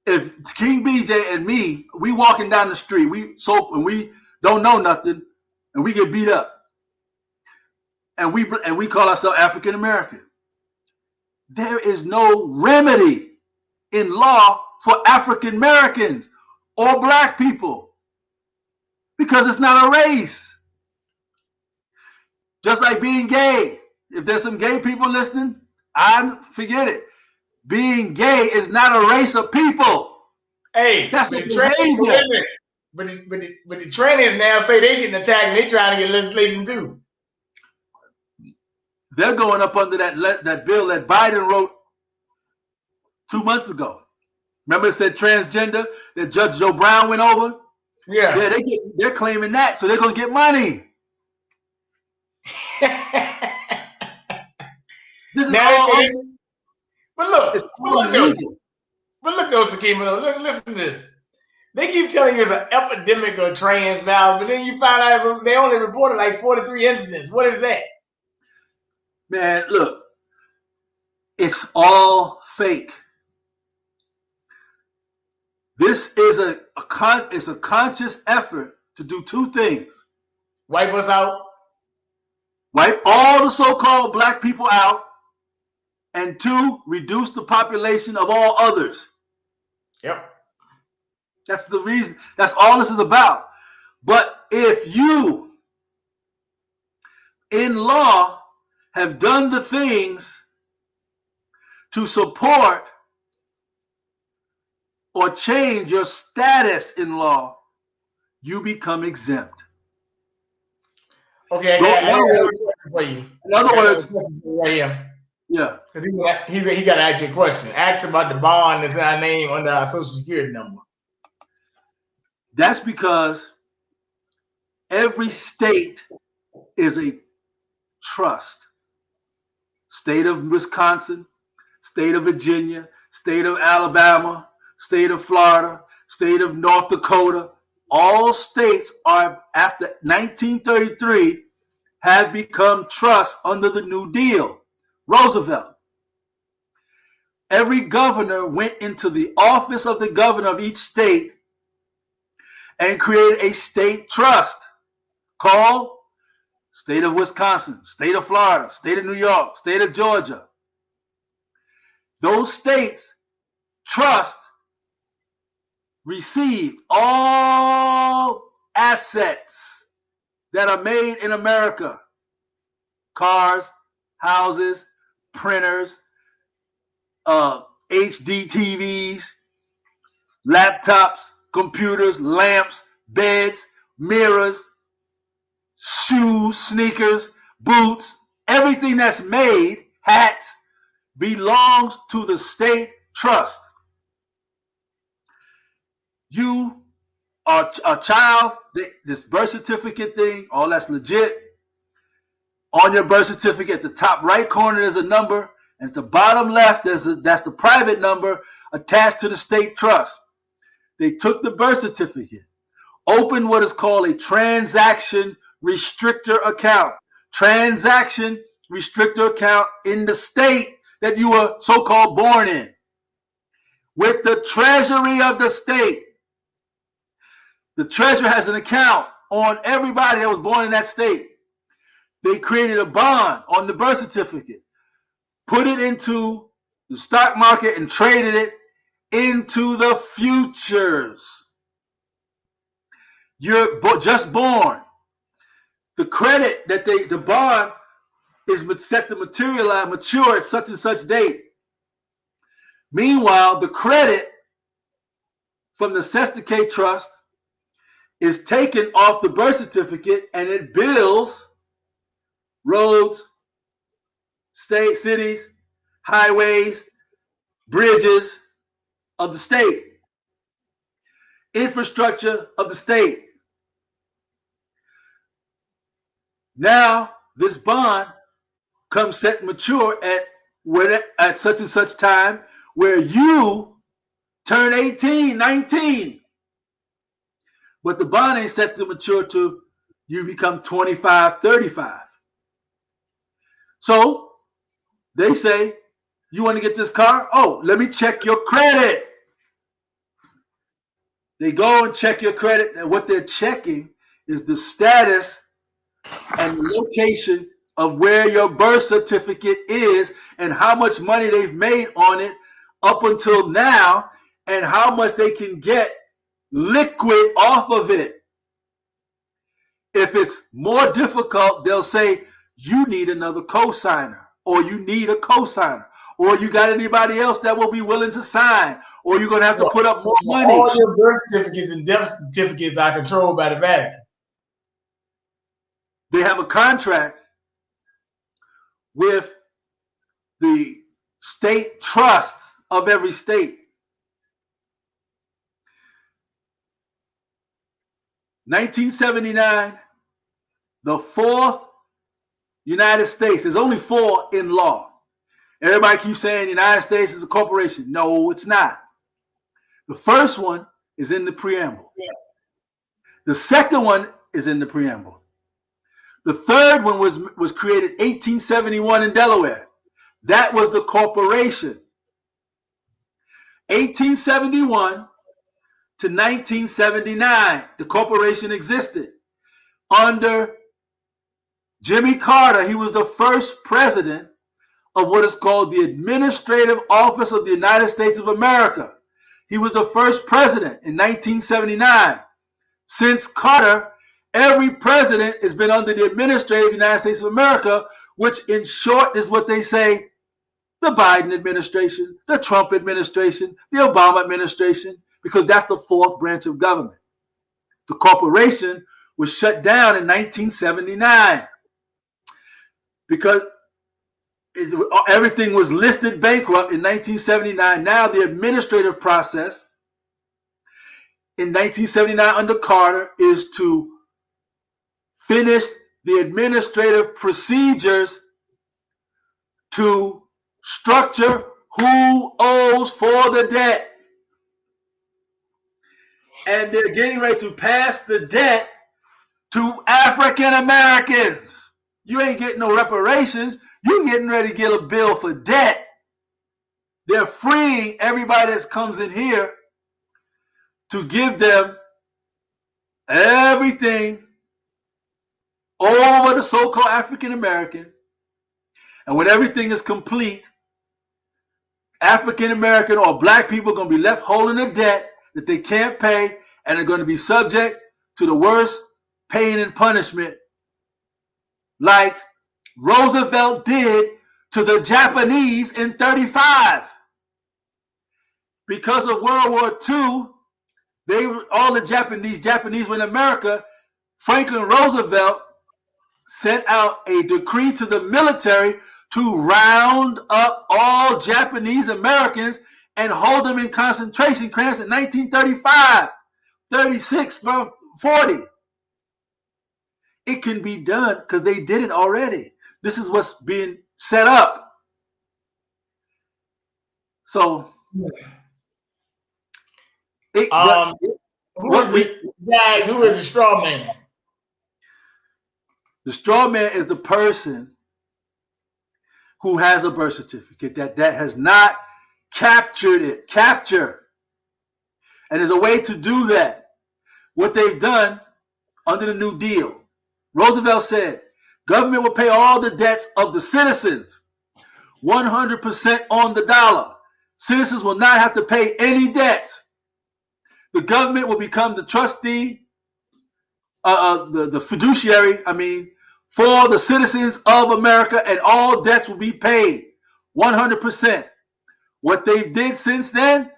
If King BJ and me, we walking down the street, and we don't know nothing, and we get beat up, and we call ourselves African American. There is no remedy in law for African Americans or black people because it's not a race. Just like being gay. If there's some gay people listening, forget it. Being gay is not a race of people. Hey, That's a but the trans, behavior. but the trannies now say they getting attacked and they trying to get legislation too. They're going up under that bill that Biden wrote 2 months ago. Remember it said transgender that Judge Joe Brown went over? Yeah. They're claiming that, so they're going to get money. This is now all. But look, It's all illegal. But look though, Sakima, though, listen to this. They keep telling you it's an epidemic of trans vows, but then you find out they only reported like 43 incidents. What is that? Man, look, it's all fake. This is a conscious effort to do two things. Wipe us out. Wipe all the so-called black people out. And two, reduce the population of all others. Yep. That's the reason. That's all this is about. But if you, in law, have done the things to support or change your status in law, you become exempt. Okay, I got a question for you. In other words, right here. Yeah. He got to ask you a question. Ask about the bond that's in our name under our social security number. That's because every state is a trust. State of Wisconsin, state of Virginia, state of Alabama, state of Florida, state of North Dakota. All states are, after 1933, have become trusts under the New Deal. Roosevelt. Every governor went into the office of the governor of each state and created a state trust called State of Wisconsin, State of Florida, State of New York, State of Georgia. Those states trust receive all assets that are made in America. Cars, houses, printers, HD TVs, laptops, computers, lamps, beds, mirrors, shoes, sneakers, boots, everything that's made, hats, belongs to the state trust. You are a child, this birth certificate thing, all that's legit. On your birth certificate, at the top right corner, there's a number. And at the bottom left, that's the private number attached to the state trust. They took the birth certificate, opened what is called a transaction restrictor account. Transaction restrictor account in the state that you were so-called born in. With the treasury of the state. The treasurer has an account on everybody that was born in that state. They created a bond on the birth certificate, put it into the stock market and traded it into the futures. You're just born. The credit that the bond is set to mature at such and such date. Meanwhile, the credit from the Sesticate Trust is taken off the birth certificate and it bills roads, state, cities, highways, bridges of the state, infrastructure of the state. Now, this bond comes set mature at such and such time where you turn 18, 19, but the bond ain't set to mature till you become 25, 35. So they say, you want to get this car? Oh, let me check your credit. They go and check your credit, and what they're checking is the status and the location of where your birth certificate is and how much money they've made on it up until now and how much they can get liquid off of it. If it's more difficult, they'll say, you need another cosigner, or you need a cosigner, or you got anybody else that will be willing to sign, or you're going to have to put up more money. All your birth certificates and death certificates are controlled by the Vatican. They have a contract with the state trusts of every state. 1979, the fourth United States. There's only four in law. Everybody keeps saying the United States is a corporation. No, it's not. The first one is in the preamble. The second one is in the preamble. The third one was created 1871 in Delaware. That was the corporation. 1871 to 1979, the corporation existed. Under Jimmy Carter, he was the first president of what is called the Administrative Office of the United States of America. He was the first president in 1979. Since Carter, every president has been under the Administrative United States of America, which in short is what they say, the Biden administration, the Trump administration, the Obama administration, because that's the fourth branch of government. The corporation was shut down in 1979 because everything was listed bankrupt in 1979. Now the administrative process in 1979 under Carter is to finish the administrative procedures to structure who owes for the debt. And they're getting ready to pass the debt to African Americans. You ain't getting no reparations. You're getting ready to get a bill for debt. They're freeing everybody that comes in here to give them everything over the so-called African American. And when everything is complete, African American or black people are going to be left holding a debt that they can't pay, and are going to be subject to the worst pain and punishment, like Roosevelt did to the Japanese in 1935. Because of World War II, all the Japanese were in America. Franklin Roosevelt sent out a decree to the military to round up all Japanese Americans and hold them in concentration camps in 1935, 36, 40. It can be done because they did it already. This is what's being set up. So, who is the straw man? The straw man is the person who has a birth certificate that has not captured it. Capture. And there's a way to do that. What they've done under the New Deal, Roosevelt said, government will pay all the debts of the citizens, 100% on the dollar. Citizens will not have to pay any debts. The government will become the trustee, the fiduciary, for the citizens of America, and all debts will be paid 100%. What they've did since then,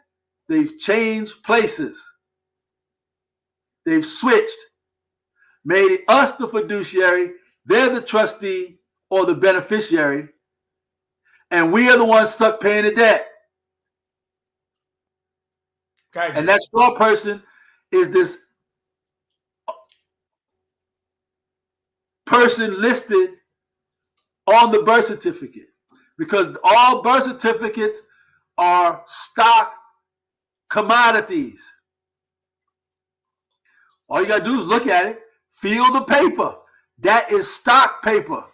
they've changed places. They've switched, made us the fiduciary, they're the trustee or the beneficiary, and we are the ones stuck paying the debt. Gotcha. And that straw person is this person listed on the birth certificate, because all birth certificates are stock commodities. All you got to do is look at it, feel the paper. That is stock paper.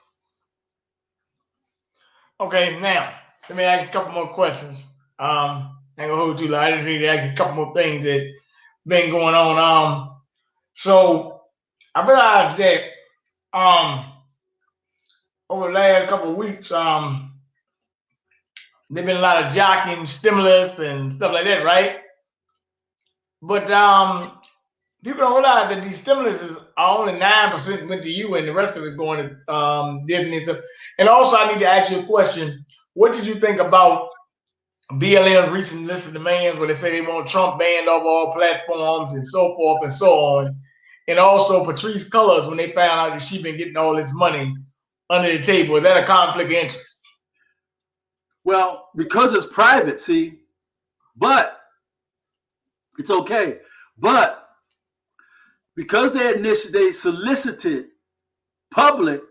Okay, now let me ask you a couple more questions. I ain't gonna hold you. I just need to ask you a couple more things that been going on. So I realized that over the last couple of weeks, there's been a lot of jockeying, stimulus, and stuff like that, right? But people don't realize that these stimuluses are only 9% went to you, and the rest of it going to Disney and stuff. And also, I need to ask you a question. What did you think about BLM's recent list of demands where they say they want Trump banned off all platforms and so forth and so on? And also Patrice Cullors when they found out that she been getting all this money under the table. Is that a conflict of interest? Well, because it's private, see, but it's okay. But because they solicited public,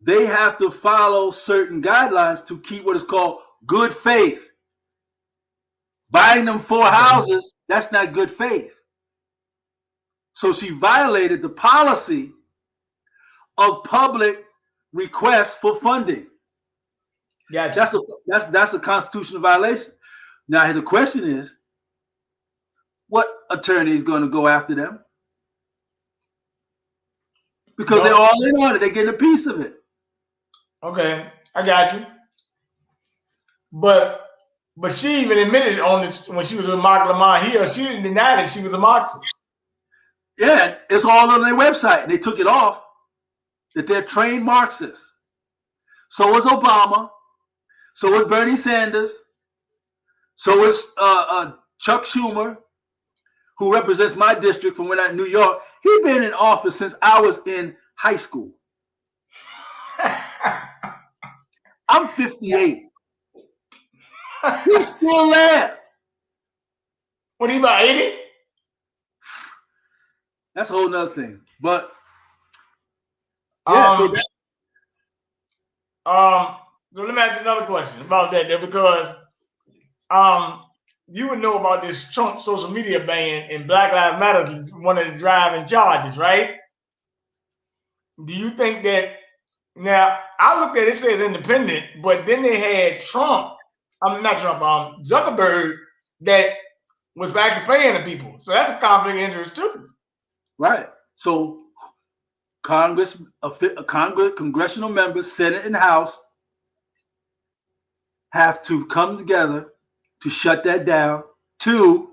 they have to follow certain guidelines to keep what is called good faith. Buying them 4 houses, that's not good faith. So she violated the policy of public requests for funding. Gotcha. That's a constitutional violation. Now the question is, what attorney is going to go after them? Because they're all in on it. They're getting a piece of it. Okay, I got you. But she even admitted on it when she was with Mark Lamont Hill, she didn't deny that she was a Marxist. Yeah, it's all on their website. They took it off that they're trained Marxists. So was Obama. So was Bernie Sanders. So was Chuck Schumer, who represents my district from when I in New York. He's been in office since I was in high school. I'm 58. He's still there. What are you about, 80? That's a whole nother thing. But yeah, so let me ask you another question about that there, because you would know about this Trump social media ban and Black Lives Matter, one of the driving charges, right? Do you think that now I looked at it, says independent, but then they had Trump, not Trump, Zuckerberg that was actually paying the people. So that's a conflict of interest too. Right. So congressional members, Senate and House, have to come together to shut that down. 2,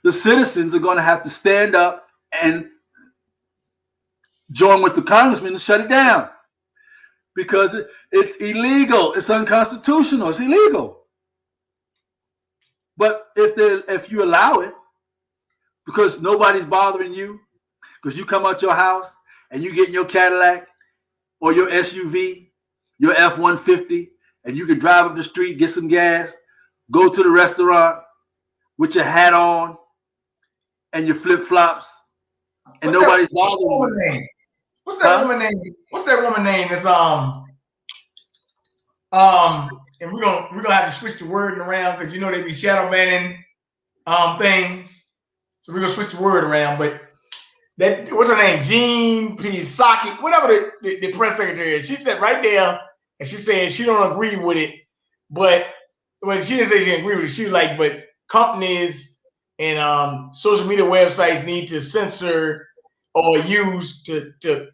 the citizens are going to have to stand up and join with the congressman to shut it down because it's illegal. It's unconstitutional. It's illegal. But if you allow it, because nobody's bothering you, because you come out your house and you get in your Cadillac or your SUV, your F-150, and you can drive up the street, get some gas, go to the restaurant with your hat on and your flip-flops, and nobody's bothering you. What's that woman name? What's that woman name? That's and we're gonna have to switch the wording around because they be shadow banning things. So we're gonna switch the word around. But that what's her name? Jean Psaki, whatever the press secretary is. She said right there, and she said she don't agree with it. But when she didn't say she didn't agree with it, she was like, but companies and social media websites need to censor or use to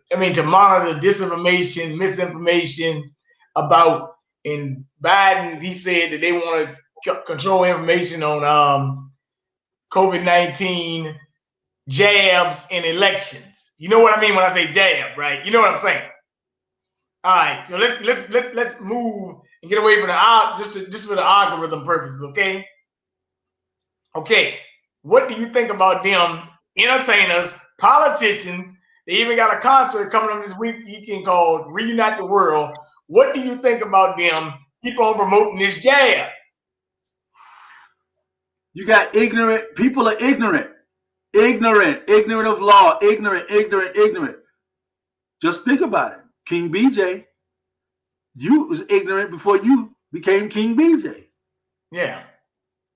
monitor disinformation, misinformation about. And Biden, he said that they want to control information on COVID-19 jabs and elections. You know what I mean when I say jab, right? You know what I'm saying. All right, so let's move and get away from just for the algorithm purposes, okay? Okay, what do you think about them entertainers, politicians? They even got a concert coming up this weekend called Reunite the World. What do you think about them keep on promoting this jab? You got ignorant people are ignorant of law, ignorant. Just think about it. King BJ, you was ignorant before you became King BJ. Yeah.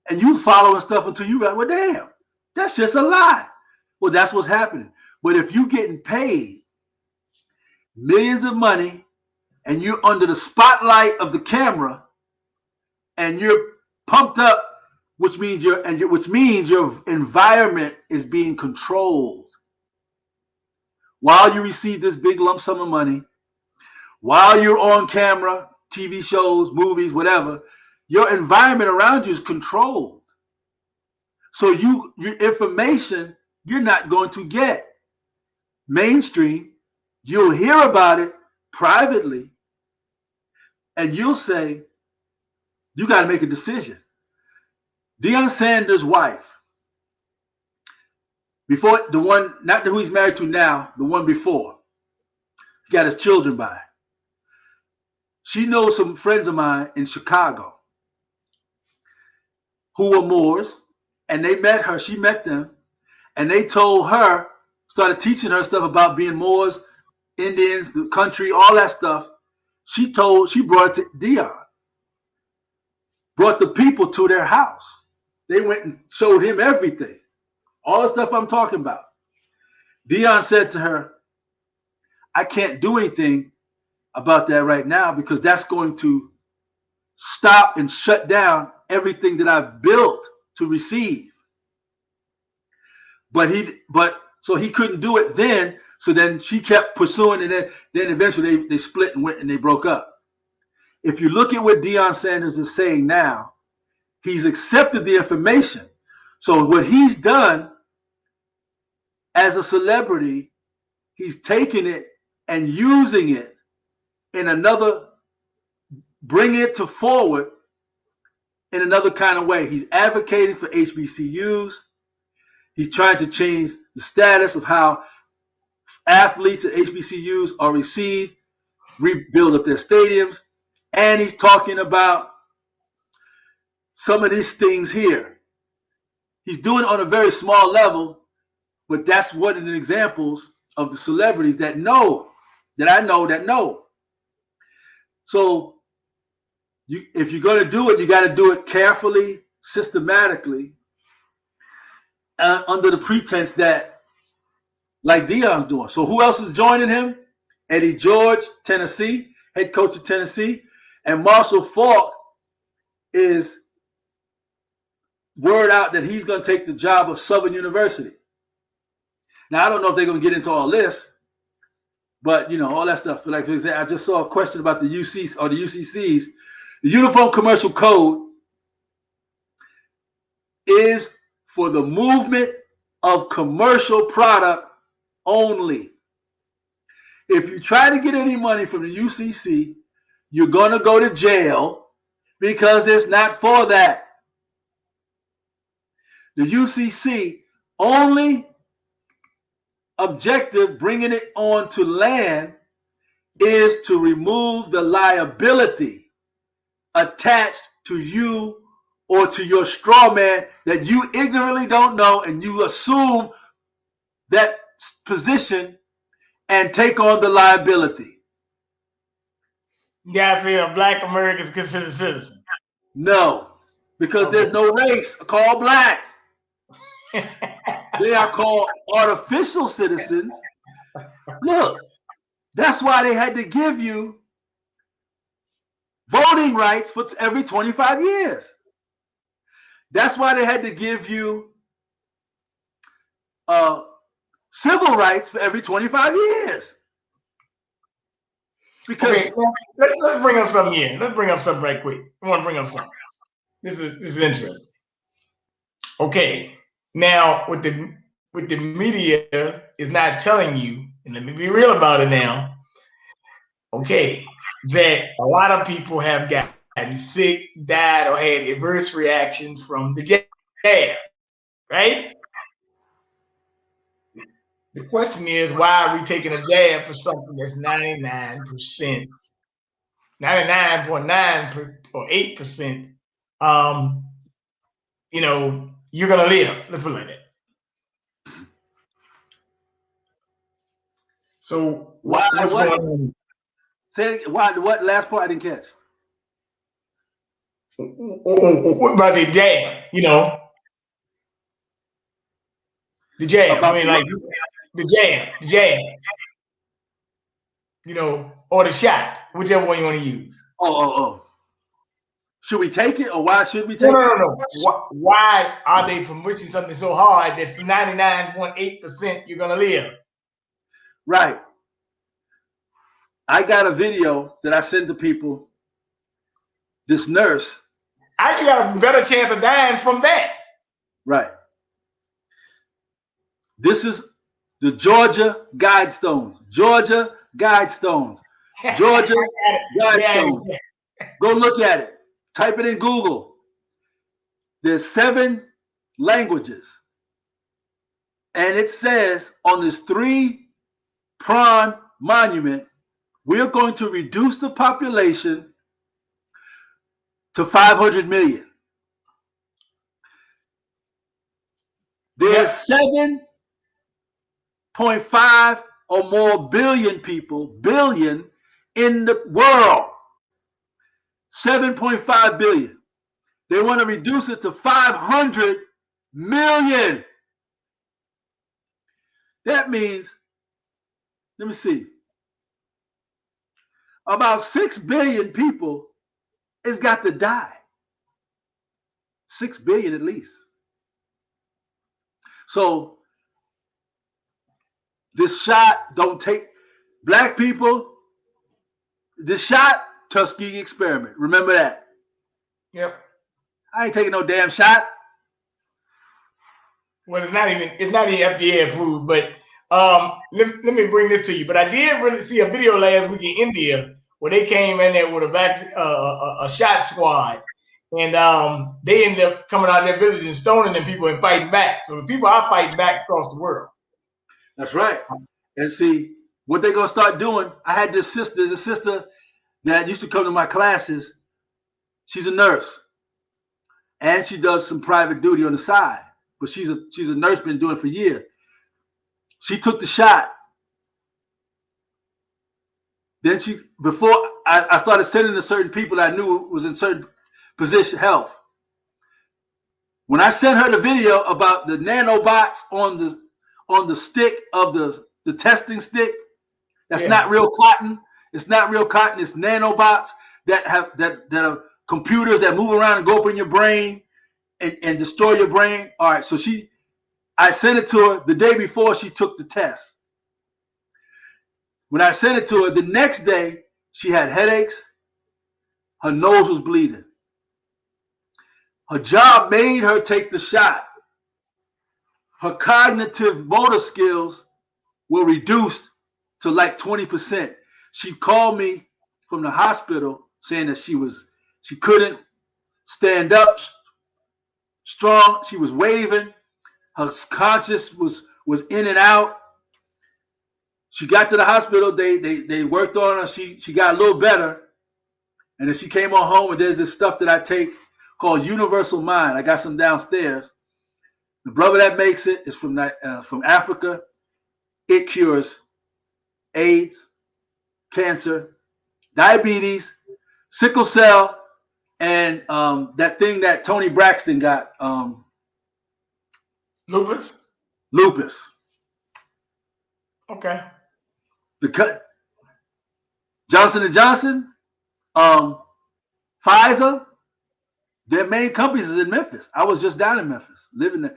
And you following stuff until you got, well, damn, that's just a lie. Well, that's what's happening. But if you getting paid millions of money and you're under the spotlight of the camera and you're pumped up, which means your environment is being controlled. While you receive this big lump sum of money, while you're on camera, TV shows, movies, whatever, your environment around you is controlled. So your information you're not going to get mainstream. You'll hear about it privately, and you'll say, you got to make a decision. Deion Sanders' wife, before the one, not who he's married to now, the one before, he got his children by. She knows some friends of mine in Chicago who were Moors, and they met her. She met them, and they told her, started teaching her stuff about being Moors, Indians, the country, all that stuff. She brought it to Deion, brought the people to their house. They went and showed him everything, all the stuff I'm talking about. Deion said to her, I can't do anything about that right now because that's going to stop and shut down everything that I've built to receive. But so he couldn't do it then. So then she kept pursuing, and then eventually they split and went and they broke up. If you look at what Deion Sanders is saying now, he's accepted the information. So what he's done as a celebrity, he's taken it and using it in another, bring it to forward in another kind of way. He's advocating for HBCUs. He's trying to change the status of how athletes at HBCUs are received, rebuild up their stadiums, and he's talking about some of these things here. He's doing it on a very small level, but that's one of the examples of the celebrities that know, that I know that know. So if you're going to do it, you got to do it carefully, systematically, under the pretense that, like Deion's doing. So who else is joining him? Eddie George, Tennessee, head coach of Tennessee, and Marshall Faulk is word out that he's going to take the job of Southern University. Now I don't know if they're going to get into all this, but all that stuff. Like I just saw a question about the UCs or the UCCs. The Uniform Commercial Code is for the movement of commercial product only. If you try to get any money from the UCC, you're going to go to jail because it's not for that. The UCC only objective bringing it on to land is to remove the liability attached to you or to your straw man that you ignorantly don't know, and you assume that position and take on the liability. You guys feel black Americans considered citizens? No, because there's no race called black. They are called artificial citizens. Look, that's why they had to give you voting rights for every 25 years. That's why they had to give you civil rights for every 25 years. Because okay, let's bring up something here. Let's bring up something right quick. I want to bring up something. This is interesting. Okay, now what the media is not telling you, and let me be real about it now. Okay, that a lot of people have gotten sick, died, or had adverse reactions from the jab, right? The question is, why are we taking a jab for something that's 99%, 99.9 or 8%? You're gonna live. Let's put it like that. So what's going on? Say why? What last part I didn't catch? What about the jab? The jab. I About mean, the like what? the jab, or the shot, whichever one you want to use. Oh. Should we take it, or why should we No, take no, it? no, no. Why are they pushing something so hard that's 99.8% you're gonna live? Right. I got a video that I sent to people. This nurse, I actually got a better chance of dying from that. right. This is the Georgia Guidestones. Georgia Guidestones. I Georgia got it. Yeah, Guidestones. Go look at it. Type it in Google. There's 7 languages. And it says on this 3-pronged monument, we're going to reduce the population to 500 million. There's yep. 7.5 or more billion people, in the world. 7.5 billion. They want to reduce it to 500 million. That means, let me see, about 6 billion people has got to die. 6 billion at least. So this shot don't take black people. This shot, Tuskegee experiment. Remember that. Yep. I ain't taking no damn shot. Well, it's not even FDA approved, but let me bring this to you. But I did really see a video last week in India where they came in there with a shot squad, and they ended up coming out of their village and stoning them people and fighting back. So the people are fighting back across the world. That's right. And see, what they gonna start doing, I had this sister that used to come to my classes. She's a nurse. And she does some private duty on the side. But she's a nurse, been doing it for years. She took the shot. Then before I started sending to certain people that I knew was in certain position health. When I sent her the video about the nanobots on the stick of the testing stick, that's Yeah. not real cotton. It's not real cotton. It's nanobots that are computers that move around and go up in your brain and destroy your brain. All right, so I sent it to her the day before she took the test. When I sent it to her, the next day she had headaches. Her nose was bleeding. Her job made her take the shot. Her cognitive motor skills were reduced to like 20%. She called me from the hospital saying that she couldn't stand up strong. She was waving. Her conscious was in and out. She got to the hospital. They worked on her. She got a little better. And then she came on home, and there's this stuff that I take called Universal Mind. I got some downstairs. The brother that makes it is from Africa. It cures AIDS, cancer, diabetes, sickle cell, and that thing that Tony Braxton got, Lupus. lupus. Okay. The Johnson and Johnson, Pfizer, their main companies is in Memphis. I was just down in Memphis, living there.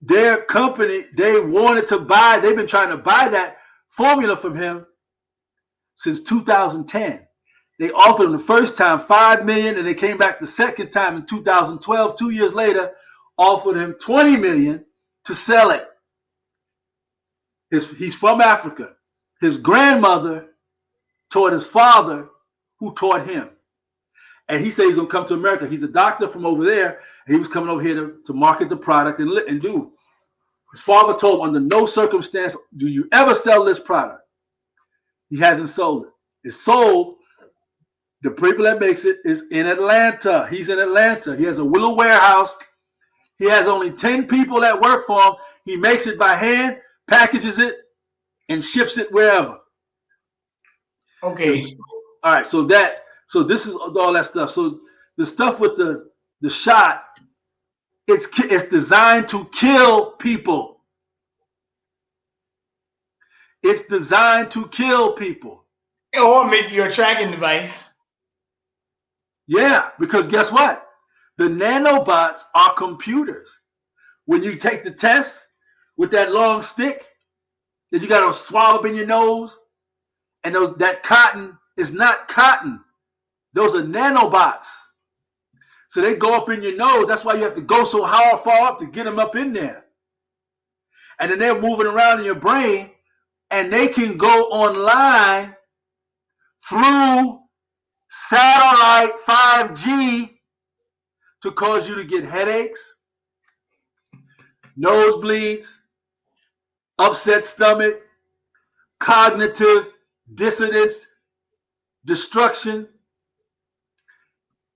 Their company, they wanted to buy, they've been trying to buy that formula from him since 2010. They offered him the first time $5 million, and they came back the second time in 2012, 2 years later, offered him $20 million to sell it. He's from Africa. His grandmother taught his father, who taught him. And he said he's gonna come to America. He's a doctor from over there, and he was coming over here to market the product and do. His father told him, under no circumstance do you ever sell this product. He hasn't sold it. It's sold. The people that makes it is in Atlanta. He's in Atlanta. He has a little warehouse. He has only 10 people that work for him. He makes it by hand, packages it, and ships it wherever. Okay. All right, so this is all that stuff. So the stuff with the shot, it's designed to kill people. It's designed to kill people. Or make you a tracking device. Yeah, because guess what? The nanobots are computers. When you take the test with that long stick that you got to swallow up in your nose, and that cotton is not cotton. Those are nanobots. So they go up in your nose. That's why you have to go so far up to get them up in there. And then they're moving around in your brain, and they can go online through satellite 5G to cause you to get headaches, nosebleeds, upset stomach, cognitive dissonance, destruction,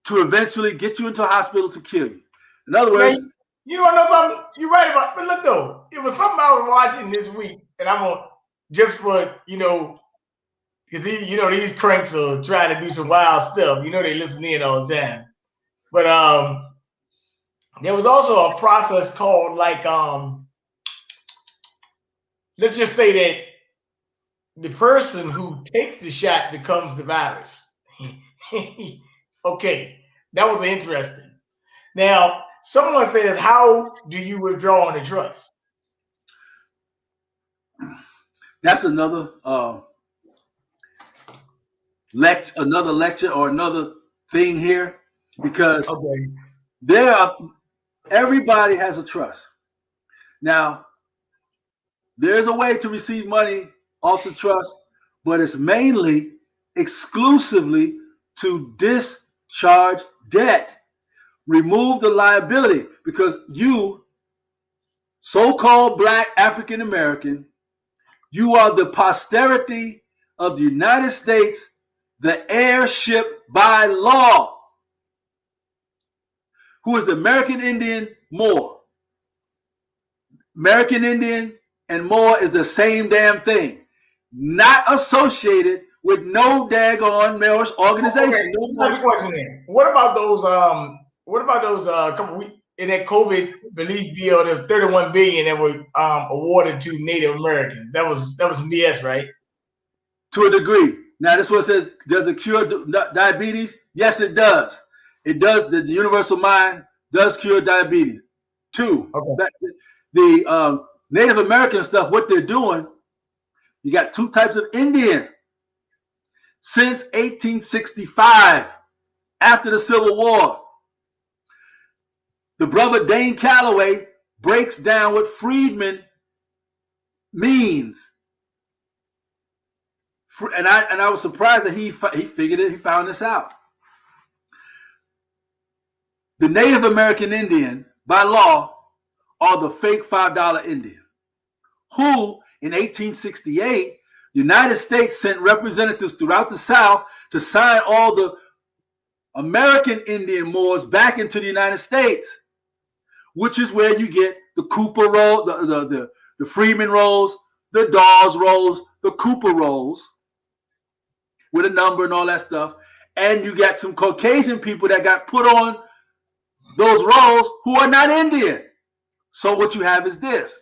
to eventually get you into a hospital to kill you. In other words, now, you want to know something? You're right about. But look though, it was something I was watching this week, and I'm gonna just for because these cranks are trying to do some wild stuff. They listen in all the time. But there was also a process called let's just say that the person who takes the shot becomes the virus. Okay, that was interesting. Now, someone says, how do you withdraw on the trust? that's another lecture or another thing here, because everybody has a trust. Now, there's a way to receive money off the trust, but it's mainly exclusively to discharge debt, remove the liability, because you, so-called Black African American, you are the posterity of the United States, the heirship by law. Who is the American Indian Moor? American Indian and Moor is the same damn thing. Not associated with no daggone Moorish organization. Okay, another question then. What about those couple weeks in that COVID relief bill, the $31 billion that were awarded to Native Americans? That was some BS, right? To a degree. Now, this one says, does it cure diabetes? Yes, it does. It does. The universal mind does cure diabetes. Two, the Native American stuff, what they're doing, you got two types of Indian. Since 1865, after the Civil War, the brother Dane Calloway breaks down what freedman means. And I was surprised that he figured it. He found this out. The Native American Indian, by law, are the fake $5 Indian, who in 1868, the United States sent representatives throughout the South to sign all the American Indian Moors back into the United States, which is where you get the Cooper roll, the Freeman rolls, the Dawes rolls, the Cooper rolls, with a number and all that stuff. And you got some Caucasian people that got put on those rolls who are not Indian. So what you have is this.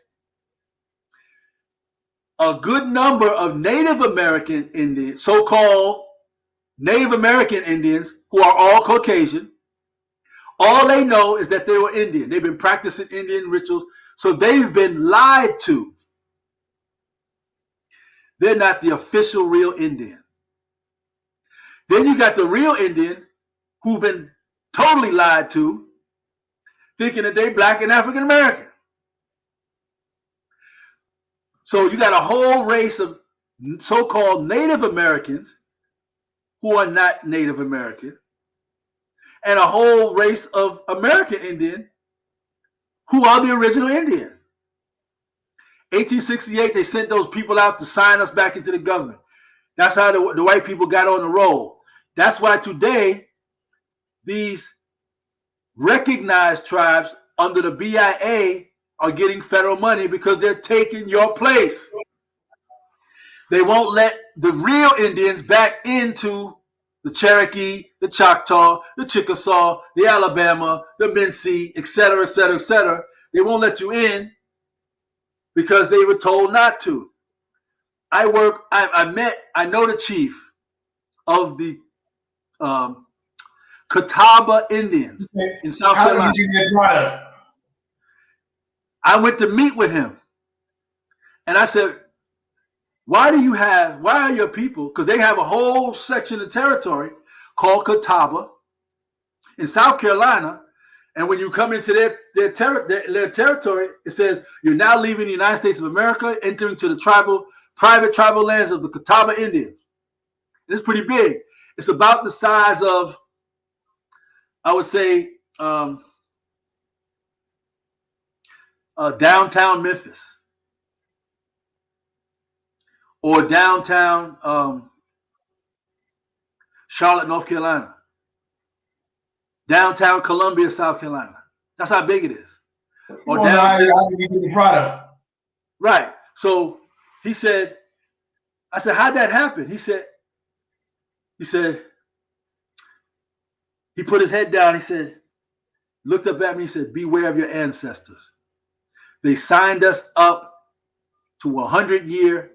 A good number of Native American Indians, so-called Native American Indians, who are all Caucasian, all they know is that they were Indian. They've been practicing Indian rituals, so they've been lied to. They're not the official real Indian. Then you got the real Indian who've been totally lied to, thinking that they Black and African American. So you got a whole race of so-called Native Americans who are not Native American, and a whole race of American Indian who are the original Indian. 1868, they sent those people out to sign us back into the government. That's how the white people got on the roll. That's why today, these recognized tribes under the BIA are getting federal money because they're taking your place. They won't let the real Indians back into the Cherokee, the Choctaw, the Chickasaw, the Alabama, the Mincy, etc., etc., etc. They won't let you in because they were told not to. I know the chief of the Catawba Indians in South How did Carolina. you get that product? I went to meet with him, and I said, why are your people, because they have a whole section of territory called Catawba in South Carolina, and when you come into their territory, it says you're now leaving the United States of America, entering to the private tribal lands of the Catawba Indians. And it's pretty big. It's about the size of, I would say, downtown Memphis or downtown Charlotte, North Carolina, downtown Columbia, South Carolina. That's how big it is. You Or want to know downtown. how did you get the product? Right. So he said, I said, how'd that happen? He said, he put his head down. He said, looked up at me. He said, beware of your ancestors. They signed us up to a 100-year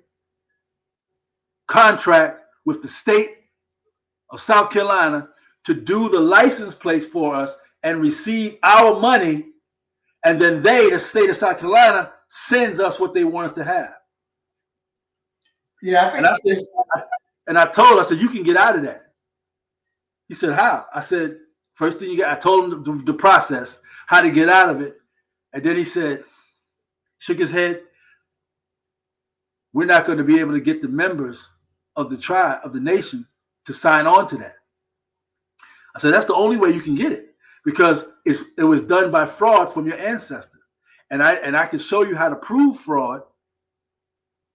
contract with the state of South Carolina to do the license plates for us and receive our money. And then the state of South Carolina, sends us what they want us to have. Yeah, I think. I told him, I said, you can get out of that. He said, how? I said, first thing I told him the process, how to get out of it. And then he said, shook his head, we're not going to be able to get the members of the tribe, of the nation, to sign on to that. I said, that's the only way you can get it, because it was done by fraud from your ancestors. And I can show you how to prove fraud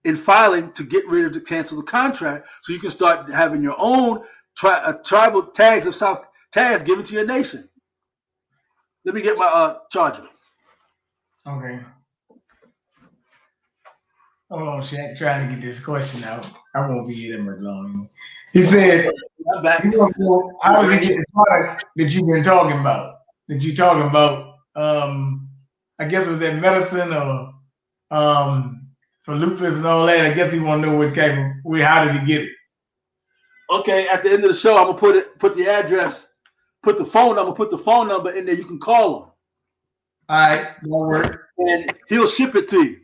in filing to get rid of to cancel the contract, so you can start having your own tribal tags of South tags given to your nation. Let me get my charger. Okay. Hold on, Shaq, trying to get this question out. I won't be here that much long. He said, I'm back. he wants to know, how does he get the product that you've been talking about? That you're talking about, I guess it was that medicine or for lupus and all that. I guess he want to know what type of, how did he get it? Okay, at the end of the show, I'm gonna put the address, put the phone number in there. You can call him. All right, that'll work. And he'll ship it to you.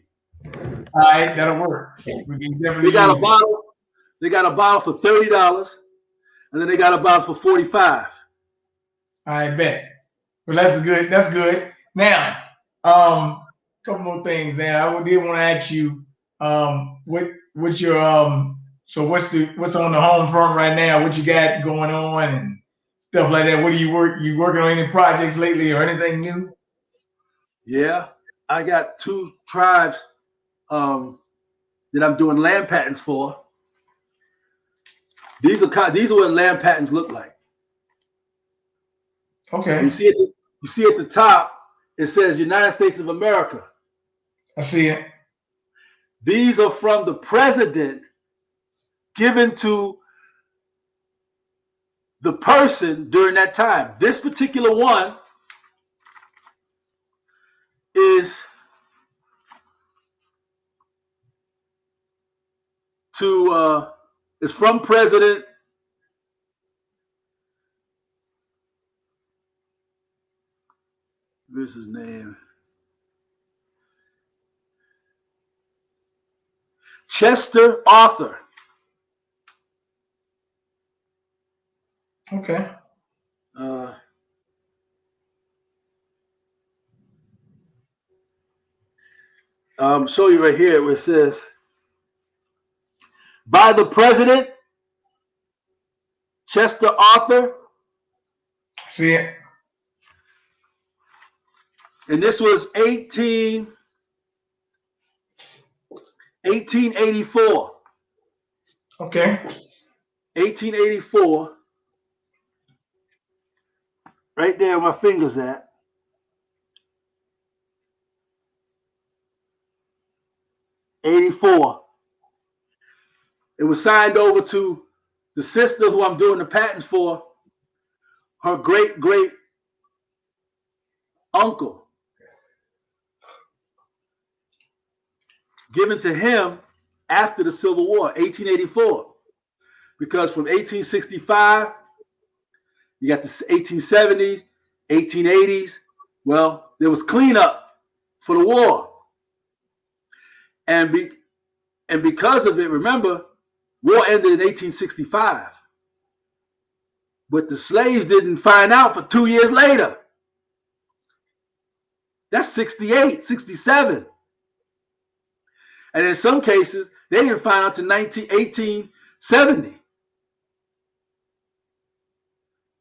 All right, that'll work. We can definitely. They got a bottle. They got a bottle for $30, and then they got a bottle for $45. I bet. Well, that's good. That's good. Now, couple more things. Now, I did want to ask you, what's your so what's on the home front right now? What you got going on and stuff like that? What do you working on any projects lately or anything new? Yeah, I got 2 tribes that I'm doing land patents for. These are what land patents look like. Okay. You see at the top, it says United States of America. I see it. These are from the president given to the person during that time. This particular one is is from President where's his name? Chester Arthur. Okay. Show you right here where it says, by the president, Chester Arthur. See it. And this was 1884. Okay. 1884. Right there where my finger's at. '84. It was signed over to The sister who I'm doing the patents for, her great great uncle, given to him after the Civil War, 1884. Because from 1865, you got the 1870s, 1880s. Well, there was cleanup for the war. And because of it, remember, war ended in 1865. But the slaves didn't find out for 2 years later. That's 68, 67. And in some cases, they didn't find out until 1870.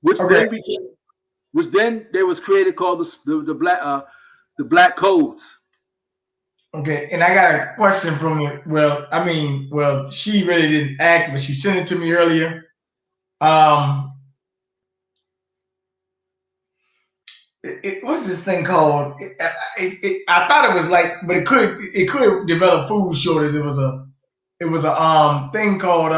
Which then there was created called the black codes. Okay, and I got a question from it. Well, she really didn't ask, but she sent it to me earlier. What's this thing called? I thought it was like, but it could develop food shortage. It was a thing called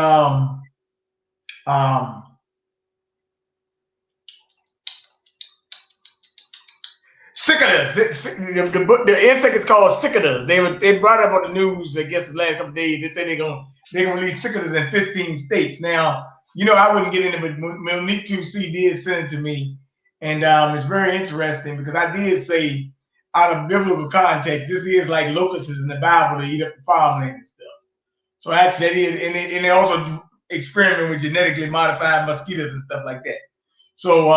cicadas. The insect is called cicadas. They brought it up on the news, I guess, the last couple of days. They say they're gonna release cicadas in 15 states. Now, I wouldn't get into it, but Monique 2C did send it to me, and it's very interesting because I did say, out of biblical context, this is like locusts in the Bible to eat up the farmland and stuff. So actually, that is, and they also experiment with genetically modified mosquitoes and stuff like that. So,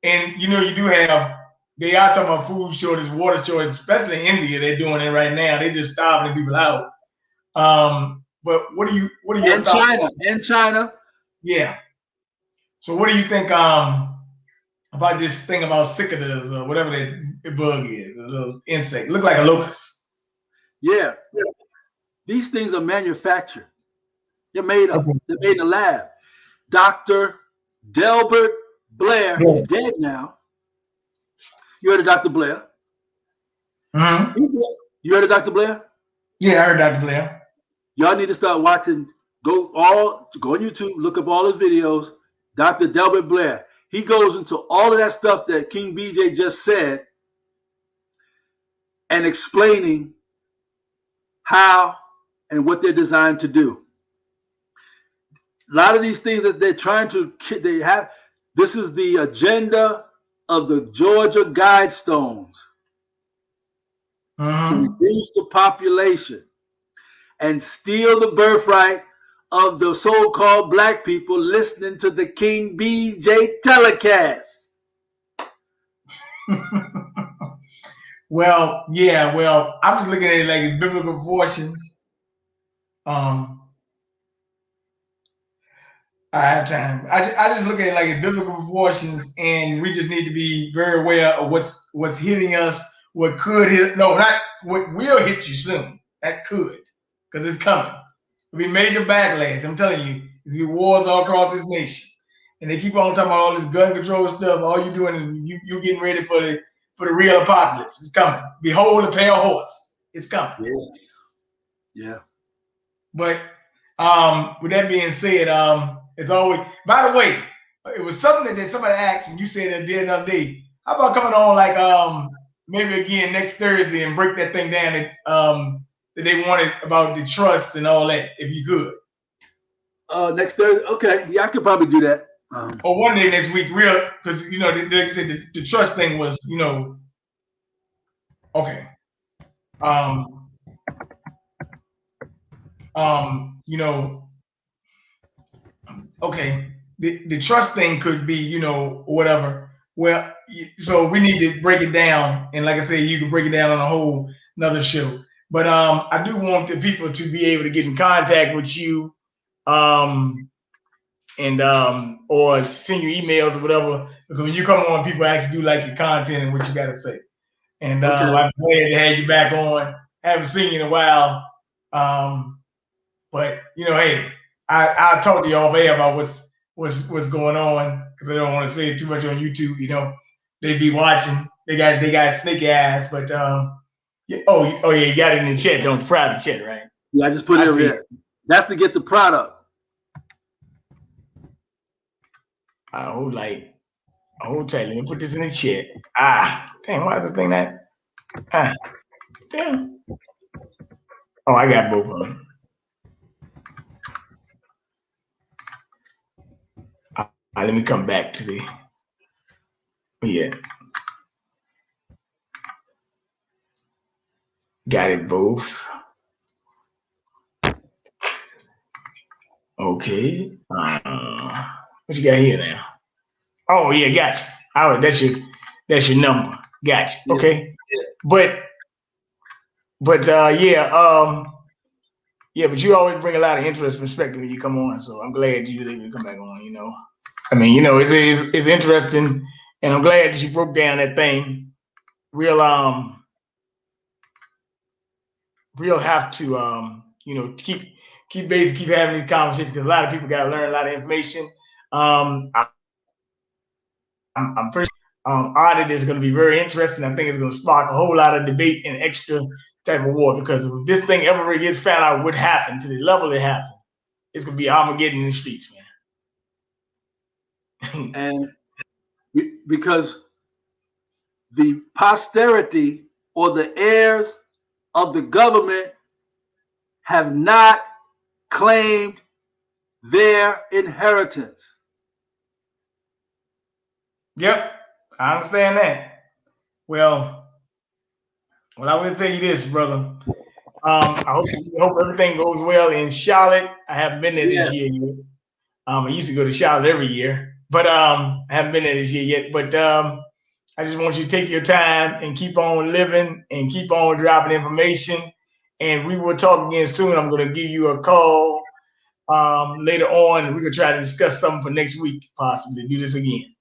and you do have. They are talking about food shortage, water shortage, especially in India. They're doing it right now. They're just starving people out. But what are your thoughts? In China. Yeah. So what do you think about this thing about cicadas or whatever that bug is, a little insect? Look like a locust. Yeah. These things are manufactured. They're made up. Okay. They're made in a lab. Dr. Delbert Blair, who's dead now. You heard of Dr. Blair? Mm-hmm. You heard of Dr. Blair? Yeah, I heard Dr. Blair. Y'all need to start watching. Go on YouTube, look up all his videos. Dr. Delbert Blair. He goes into all of that stuff that King BJ just said and explaining how and what they're designed to do. A lot of these things that they're trying to, they have, this is the agenda of the Georgia Guidestones to reduce the population and steal the birthright of the so-called black people listening to the King BJ telecast. Well, yeah, I'm just looking at it like it's biblical proportions. I have time. I just look at it like it's biblical proportions, and we just need to be very aware of what's hitting us, what could hit. No, not what will hit you soon. That could, because it's coming. It'll be major backlash. I'm telling you, there'll be wars all across this nation, and they keep on talking about all this gun control stuff. All you're doing is you getting ready for the real apocalypse. It's coming. Behold the pale horse. It's coming. Yeah. But with that being said, it's always. By the way, it was something that somebody asked, and you said that the other day. How about coming on like maybe again next Thursday and break that thing down that they wanted about the trust and all that, if you could. Next Thursday, okay, yeah, I could probably do that. Or one day next week, real, because they said the trust thing was okay. Okay, the trust thing could be, whatever. Well, so we need to break it down, and like I said, you can break it down on a whole another show. But I do want the people to be able to get in contact with you, and or send you emails or whatever. Because when you come on, people actually do like your content and what you got to say. And I'm glad to have you back on. Haven't seen you in a while, but hey. I'll talk to y'all there about what's going on, because I don't want to say it too much on YouTube. They be watching. They got snaky eyes, but yeah, oh yeah, you got it in the chat, don't the private chat, right? Yeah, I just put it over there. That's to get the product. hold tight. Let me put this in the chat. Dang, why is the thing that? Damn. Oh, I got both of them. Let me come back to the. Yeah. Got it both. Okay. What you got here now? Oh yeah, gotcha. Oh, that's your number. Gotcha. Yeah. Okay. Yeah. But yeah, but you always bring a lot of interest and perspective when you come on. So I'm glad you were able to come back on, I mean, it's interesting, and I'm glad that you broke down that thing. We'll have to keep basically keep having these conversations because a lot of people got to learn a lot of information. I'm pretty audit is going to be very interesting. I think it's going to spark a whole lot of debate and extra type of war because if this thing ever gets found out what happened to the level it happened, it's going to be Armageddon in the streets, man. And because the posterity or the heirs of the government have not claimed their inheritance. Yep, I understand that. Well, I will tell you this, brother. I hope everything goes well in Charlotte. I haven't been there this year yet. I used to go to Charlotte every year, but I haven't been there this year yet. But I just want you to take your time and keep on living and keep on dropping information. And we will talk again soon. I'm going to give you a call later on. We're going to try to discuss something for next week, possibly do this again.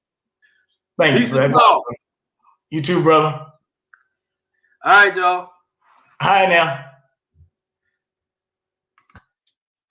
Thank you, brother. You too, brother. All right, y'all. Hi now.